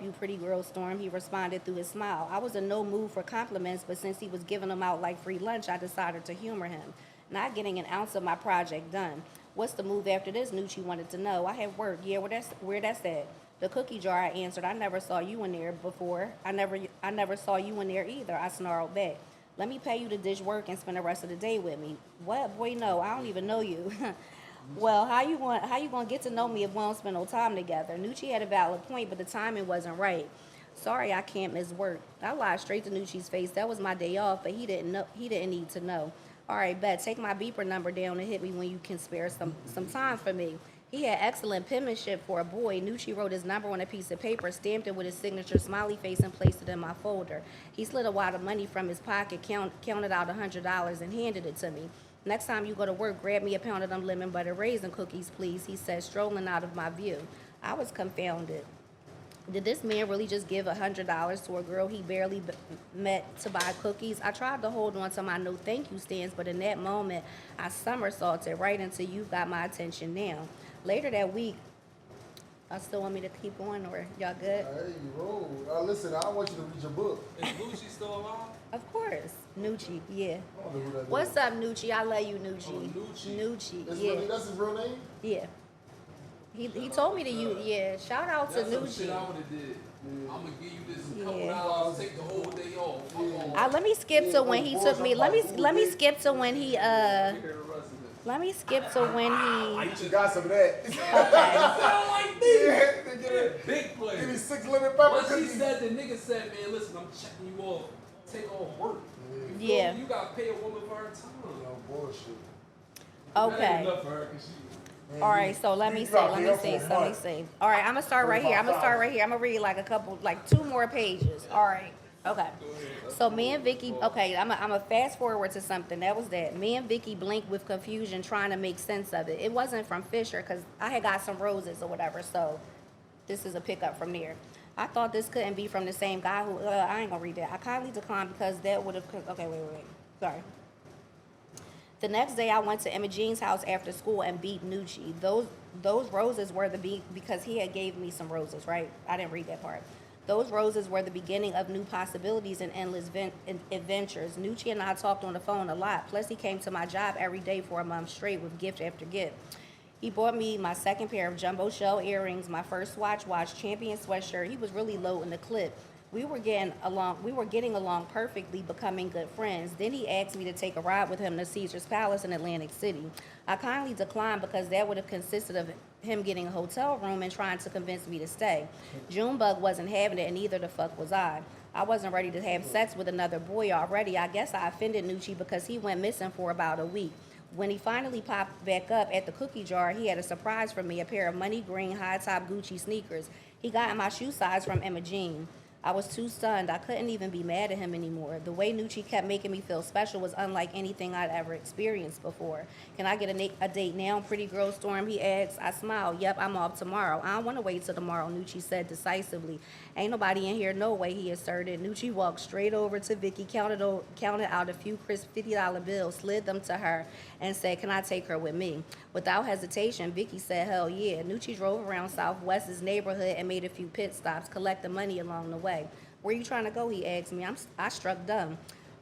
you, pretty girl, Storm," he responded through his smile. I was in no mood for compliments, but since he was giving them out like free lunch, I decided to humor him. Not getting an ounce of my project done. "What's the move after this?" Nucci wanted to know. "I have work." "Yeah, where that's at?" "The cookie jar," I answered. "I never saw you in there before." I never saw you in there either," I snarled back. Let me pay you to dish work and spend the rest of the day with me. What? Boy, no, I don't even know you. Well, how you going to get to know me if we don't spend no time together? Nucci had a valid point, but the timing wasn't right. Sorry, I can't miss work. I lied straight to Nucci's face. That was my day off, but he didn't know. He didn't need to know. All right, bet. Take my beeper number down and hit me when you can spare some time for me. He had excellent penmanship for a boy. Nucci wrote his number on a piece of paper, stamped it with his signature smiley face, and placed it in my folder. He slid a wad of money from his pocket, counted out $100, and handed it to me. Next time you go to work, grab me a pound of them lemon butter raisin cookies, please, he said, strolling out of my view. I was confounded. Did this man really just give $100 to a girl he barely met to buy cookies? I tried to hold on to my no thank you stance, but in that moment, I somersaulted right into you got my attention now. Later that week, I still want me to keep going, or y'all good? Hey, you roll. Listen, I want you to read your book. Is Lucci still alive? Of course. Nucci, yeah. I don't know who that What's is. up, Nucci? I love you, Nucci. Oh, Nucci. Nucci, That's, yeah. that's his real name? Yeah. He told me to use, yeah. Shout out to That's some shit I Nucci. would have did. I'm gonna give you this couple Yeah. hours, take the whole day off. Fuck all. Let me skip to when he took me. Let me skip to when he Hear the rest of this. Let me skip to when he. You got some of that. Okay. Sound like me. Yeah, Big player. give me 6 lemon pepper Once he cookies. said, the nigga said, man, listen, I'm checking you off. Take off work. You feel Yeah. me? You gotta pay a woman for her time. No bullshit. That ain't Okay. enough for her 'cause she. All right. So let me You see. gotta Let be me up see. for a Let me month. see. All right. I'm gonna start right here. I'm gonna read like a couple, like 2 more pages. All right. Okay. So me and Vicky. Okay. I'm a fast forward to something. That was that. Me and Vicky blinked with confusion, trying to make sense of it. It wasn't from Fisher because I had got some roses or whatever. So this is a pickup from there. I thought this couldn't be from the same guy who. I ain't gonna read that. I kindly declined because that would have. Okay. Wait. Sorry. The next day, I went to Imogene's house after school and beat Nucci. Those roses were because he had gave me some roses, right? I didn't read that part. Those roses were the beginning of new possibilities and endless adventures. Nucci and I talked on the phone a lot. Plus, he came to my job every day for a month straight with gift after gift. He bought me my second pair of jumbo shell earrings, my first watch, champion sweatshirt. He was really low in the clip. We were getting along perfectly, becoming good friends. Then he asked me to take a ride with him to Caesar's Palace in Atlantic City. I kindly declined because that would have consisted of him getting a hotel room and trying to convince me to stay. Junebug wasn't having it, and neither the fuck was I. I wasn't ready to have sex with another boy already. I guess I offended Nucci because he went missing for about a week. When he finally popped back up at the cookie jar, he had a surprise for me, a pair of money green high-top Gucci sneakers. He got my shoe size from Imogene. I was too stunned. I couldn't even be mad at him anymore. The way Nucci kept making me feel special was unlike anything I'd ever experienced before. Can I get a date now, pretty girl Storm? He asked. I smiled. Yep, I'm off tomorrow. I don't want to wait till tomorrow, Nucci said decisively. Ain't nobody in here, no way, he asserted. Nucci walked straight over to Vicky, counted out a few crisp $50 bills, slid them to her, and said, can I take her with me? Without hesitation, Vicky said, hell yeah. Nucci drove around Southwest's neighborhood and made a few pit stops, collecting money along the way. Where you trying to go, he asked me. I struck dumb.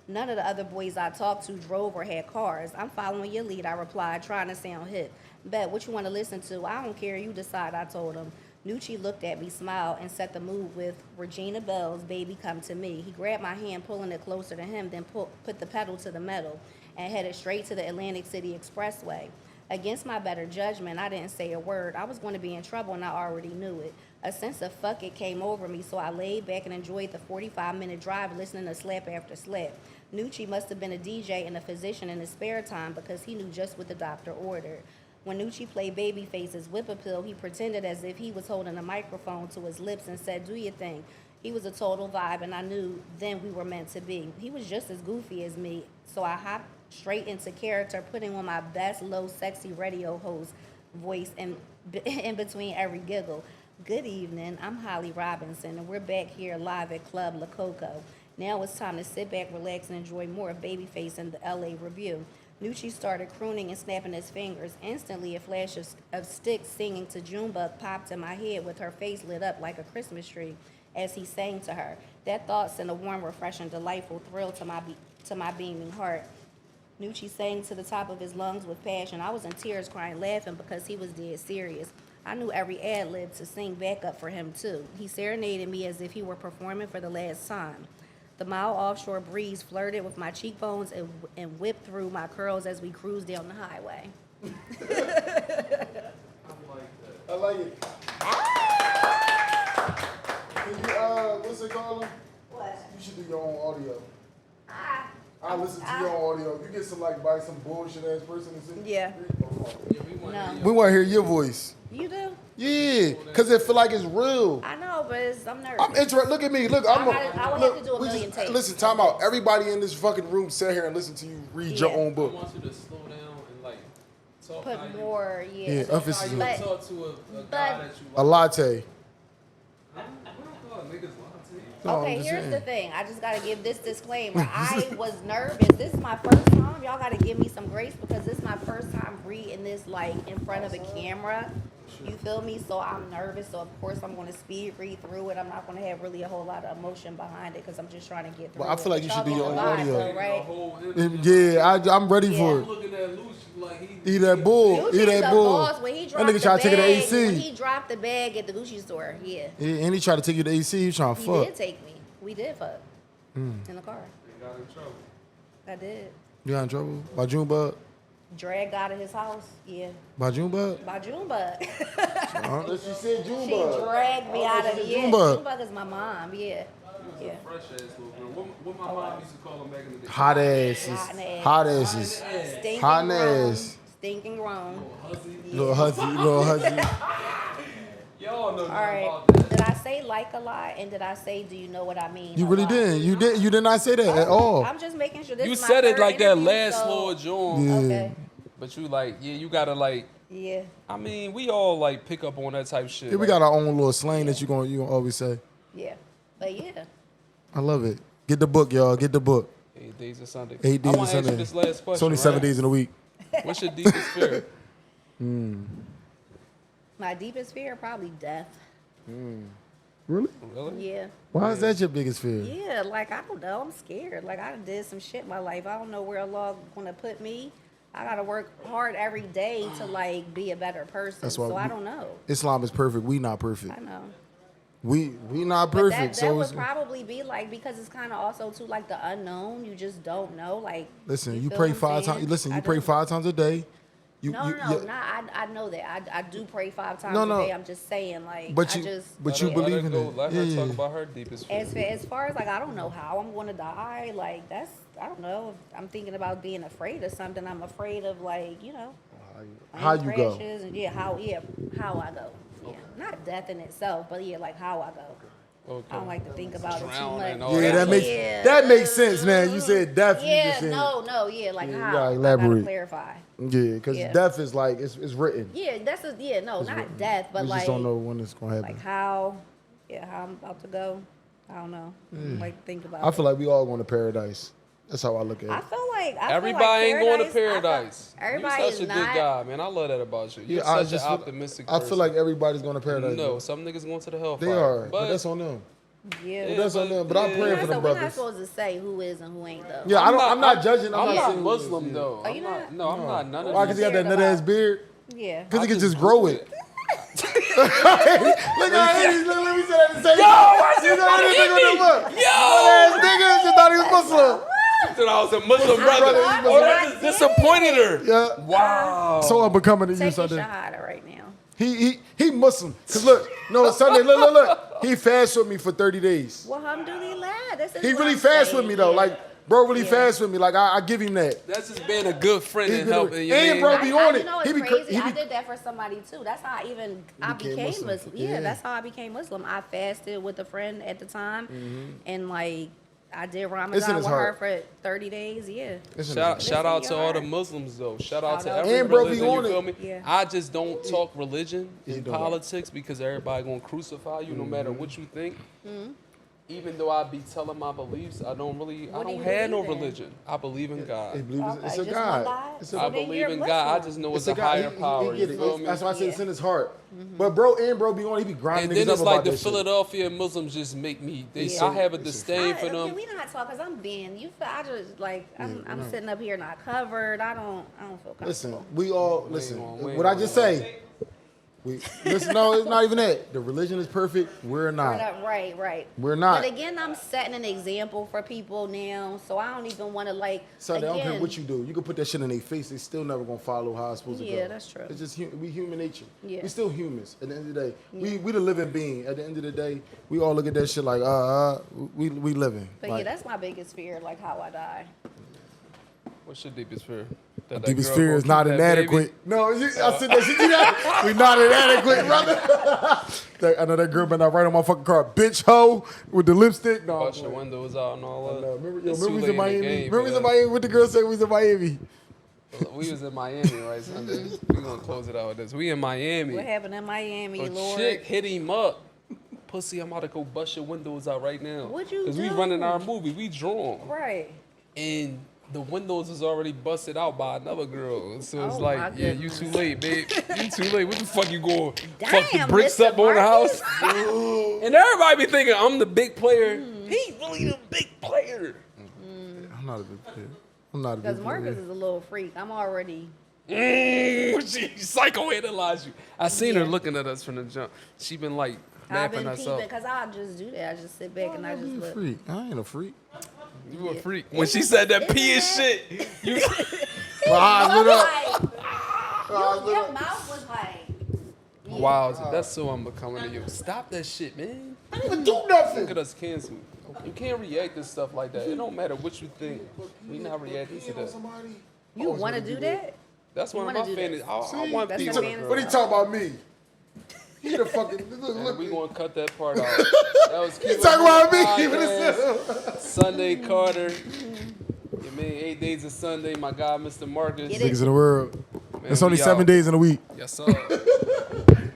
None of the other boys I talked to drove or had cars. I'm following your lead, I replied, trying to sound hip. Bet, what you want to listen to? I don't care, you decide, I told him. Nucci looked at me, smiled, and set the mood with Regina Bell's Baby Come to Me. He grabbed my hand, pulling it closer to him, then put the pedal to the metal and headed straight to the Atlantic City Expressway. Against my better judgment, I didn't say a word. I was going to be in trouble, and I already knew it. A sense of fuck it came over me, so I laid back and enjoyed the 45-minute drive listening to slap after slap. Nucci must have been a DJ and a physician in his spare time because he knew just what the doctor ordered. When Nucci played Babyface's Whip Appeal, he pretended as if he was holding a microphone to his lips and said, do your thing. He was a total vibe, and I knew then we were meant to be. He was just as goofy as me, so I hopped straight into character, putting on my best low, sexy radio host voice in between every giggle. Good evening, I'm Holly Robinson, and we're back here live at Club La Coco. Now it's time to sit back, relax, and enjoy more of Babyface and the LA Review. Nucci started crooning and snapping his fingers. Instantly, a flash of Styx singing to Junebug popped in my head with her face lit up like a Christmas tree as he sang to her. That thought sent a warm, refreshing, delightful thrill to my beaming heart. Nucci sang to the top of his lungs with passion. I was in tears, crying, laughing because he was dead serious. I knew every ad-lib to sing back up for him, too. He serenaded me as if he were performing for the last time. The mild offshore breeze flirted with my cheekbones and whipped through my curls as we cruised down the highway. I like it. Can you, what's it called? What? You should do your own audio. Ah. I listen to your own audio. You get some by some bullshit ass person and say, Yeah. No. we want to hear your voice. You do? Yeah, cause it feel like it's real. I know, but I'm nervous. I'm interested. Look at me. Look, I would have to do a we million takes. Listen, time out. Everybody in this fucking room sit here and listen to you read your own I book. want you to slow down and like talk how Put you, more, Yeah, yeah. how emphasis. you But- talk to a guy that you A like. latte. We don't call niggas latte. No, I'm Okay, just here's saying. the thing. I just got to give this disclaimer. I was nervous. This is my first time. Y'all got to give me some grace because this is my first time reading this like in front of a camera. You feel me? So I'm nervous. So of course I'm going to speed read through it. I'm not going to have really a whole lot of emotion behind it because I'm just trying to get through Well, I it. feel like you Y'all should do get your the own vibe, audio. though, right? I'm ready for I'm it. looking at Lucy like he Eat that bull. Gucci's Eat the that bull. boss. When he That dropped nigga the try to take it to bag, AC. when he dropped the bag at the Gucci store, yeah, And he tried to take you to AC. He trying to he fuck. did take me. We did fuck in the car. got in trouble. I did. You got in trouble? By Junebug? Dragged out of his house, yeah. By Junebug? By Junebug. She said She Junebug. dragged me out of said yeah. Junebug. Junebug is my mom, yeah. Yeah. Fresh ass little girl. What my mom used to call them back in the day. Hot asses. Hot asses. Stinking Hot grown. ass. Stinking grown. Little hussy. Little hussy. Y'all know All right. about that. Did I say like a lot? And did I say do you know what I mean? You a really lot? didn't. You did not say that at all. I'm just making sure this You is my said it third like that interview, last so- Lord John. Yeah. Okay. But you like, yeah, you gotta like, Yeah. I mean, we all like pick up on that type shit. Yeah, we got our own little slang that you gonna always say. Yeah. But yeah. I love it. Get the book, y'all. Get the book. 8 days of Sunday. 8 days I of want to ask you Sunday. this last question. It's only 7 right? days in a week. What's your deepest fear? My deepest fear, probably death. Really? Really? Yeah. Why is that your biggest fear? Yeah, like I don't know. I'm scared. Like I did some shit in my life. I don't know where Allah gonna put me. I gotta work hard every day to like be a better person. That's why so I we- don't know. Islam is perfect. We not perfect. I know. We not But perfect. that So would it's, probably be like because it's kind of also too like the unknown. You just don't know. Like listen, you feel pray what I'm 5 saying? times. Listen, I you pray do. 5 times a day. You, No, you, no, yeah, not. I know that. I do pray 5 times No, a no. day. I'm just saying like. But I you- just, but you yeah. believe Let her in go. it. Let her Yeah. talk about her deepest fear. As far as like I don't know how I'm going to die. Like that's I don't know. I'm thinking about being afraid of something. I'm afraid of like how plane you go. crashes and how I go. Yeah, not death in itself, but yeah, like how I go. Okay. I don't like to think about it too Drowning much. and all Yeah, that makes Yeah. that makes sense, man. You said death. You Yeah, just said, no, yeah, like Yeah, you how? gotta I elaborate. gotta clarify. Yeah, because Yeah. death is like it's written. Yeah, not death, but We like just don't know when it's gonna happen. like how I'm about to go. I don't know. Like think about. I it. feel like we all going to paradise. That's how I look at I it. feel like Everybody ain't going to paradise. I feel, everybody You're is such a not. good guy, man. I love that about you. You're Yeah, I such just an feel- optimistic I person. feel like everybody's going to paradise. No, bro. some niggas going to the hellfire. They are, but that's on them. Yeah. Yeah, That's on them. But I'm yeah. praying for So them we're not brothers. supposed to say who is and who ain't though. Yeah, I'm not judging. I'm I'm not not saying Muslim though. Are you I'm not? No, I'm not. None of Why? these. Because he got that nut ass beard. Yeah. Because he I can just just grow Googled it. Look at him. Look, let me say that at the same time. You know what this nigga look? Yo! Nigga just thought he was Muslim. That I was a Muslim brother. brother. Oh, that just disappointed her. Yeah. Wow. So unbecoming to you, Take your Sunday. shahada right now. He Muslim. Cause look, no, Sunday, look. He fast with me for 30 days. Well, alhamdulillah. This is He what really I'm fast saying, with me though. yeah. Like, bro, really Yeah. fast with me. Like, I give him that. That's just being a good friend He and been- helping you. and man. bro, be on it. You know He what's be crazy? he I be- did that for somebody too. That's how I became became Muslim. Muslim. Yeah, Yeah. that's how I became Muslim. I fasted with a friend at the time, and like I did It's in Ramadan his with her heart. for 30 days. Yeah. Shout out to Listen, all the you Muslims though. Shout out to Shout out. every And bro, be religion. on You feel it. me? Yeah. I just don't talk religion He and don't. politics because everybody gonna crucify you no matter what you think. Even though I be telling my beliefs, I don't What do have you no believe in? religion. I believe in He God. believe Okay, it's a just one God. God? It's a, I So then believe you're in God. I Muslim. just know it's it's a a God. higher power. He You get feel it. me? That's why I said Yeah. it's in his heart. But bro, be on. He be grinding And niggas then up it's about like the that shit. Philadelphia Muslims just make me. Yeah. I have a disdain for Can them. we not talk? Cause I'm being. You feel? I just like I'm sitting up here not covered. I don't feel comfortable. Listen, we all listen. on, wait What I on. just say, Listen, no, it's not even that. The religion is perfect. We're not. Right. We're not. But again, I'm setting an example for people now, so I don't even want to like. Sunday, I don't care again, what you do. You can put that shit in their face. They still never gonna follow how it's supposed to go. Yeah, that's true. It's just we human nature. Yeah. We still humans. At the end of the day, we the living being. At the end of the day, we all look at that shit like we living. But like, that's my biggest fear, like how I die. What's your deepest fear? That deepest girl fear gonna is keep not that inadequate. No, I said that. You see that? We not inadequate, brother. I know that girl been not right on my fucking car. Bitch hoe with the lipstick. No, Bust your windows out and all that. no, remember It's we too was late in Miami. the game Remember we for was in that. Miami. What the girl said we was in Miami. We was in Miami, right, Sunday? We gonna close it out with this. We in Miami. What happened in Miami, A Lord? chick hit him up. Pussy, I'm about to go bust your windows out right now. What'd you Cause we do? running our movie. We drawn. Right. And the windows was already busted out by another girl. So it's Oh, like, my yeah, you goodness. too late, babe. You too late. What the fuck you going? Fuck the Damn, bricks Mr. up on the Marcus. house? And everybody be thinking I'm the big player. He really the big player. I'm not a big player. I'm not a big Because player. Marcus is a little freak. I'm already. She psychoanalyzed you. I seen her Yeah. looking at us from the jump. She been like I've mapping been us up. peeping because I just do that. I just sit back and I just I'm a look. freak. I ain't a freak. You a freak. When she said that pee is shit, you My eyes I lit was up. like, your mouth was like. wow, that's so I'm becoming to you. Stop that shit, man. I didn't even do nothing. Look at us canceled. You can't react to stuff like that. It don't matter what you think. We not reacting to that. You want to do that? That's one of wanna my do fantasies. that. I want That's people. your fantasy. What he talking about me? He the fucking And look. we gonna cut that part out. That was He talking about me. Podcast. Sunday Carter. You mean 8 days of Sunday? My guy, Mr. Marcus. Get it. Niggas in the world. Man, It's only we 7 out. days in a week. Yes, sir.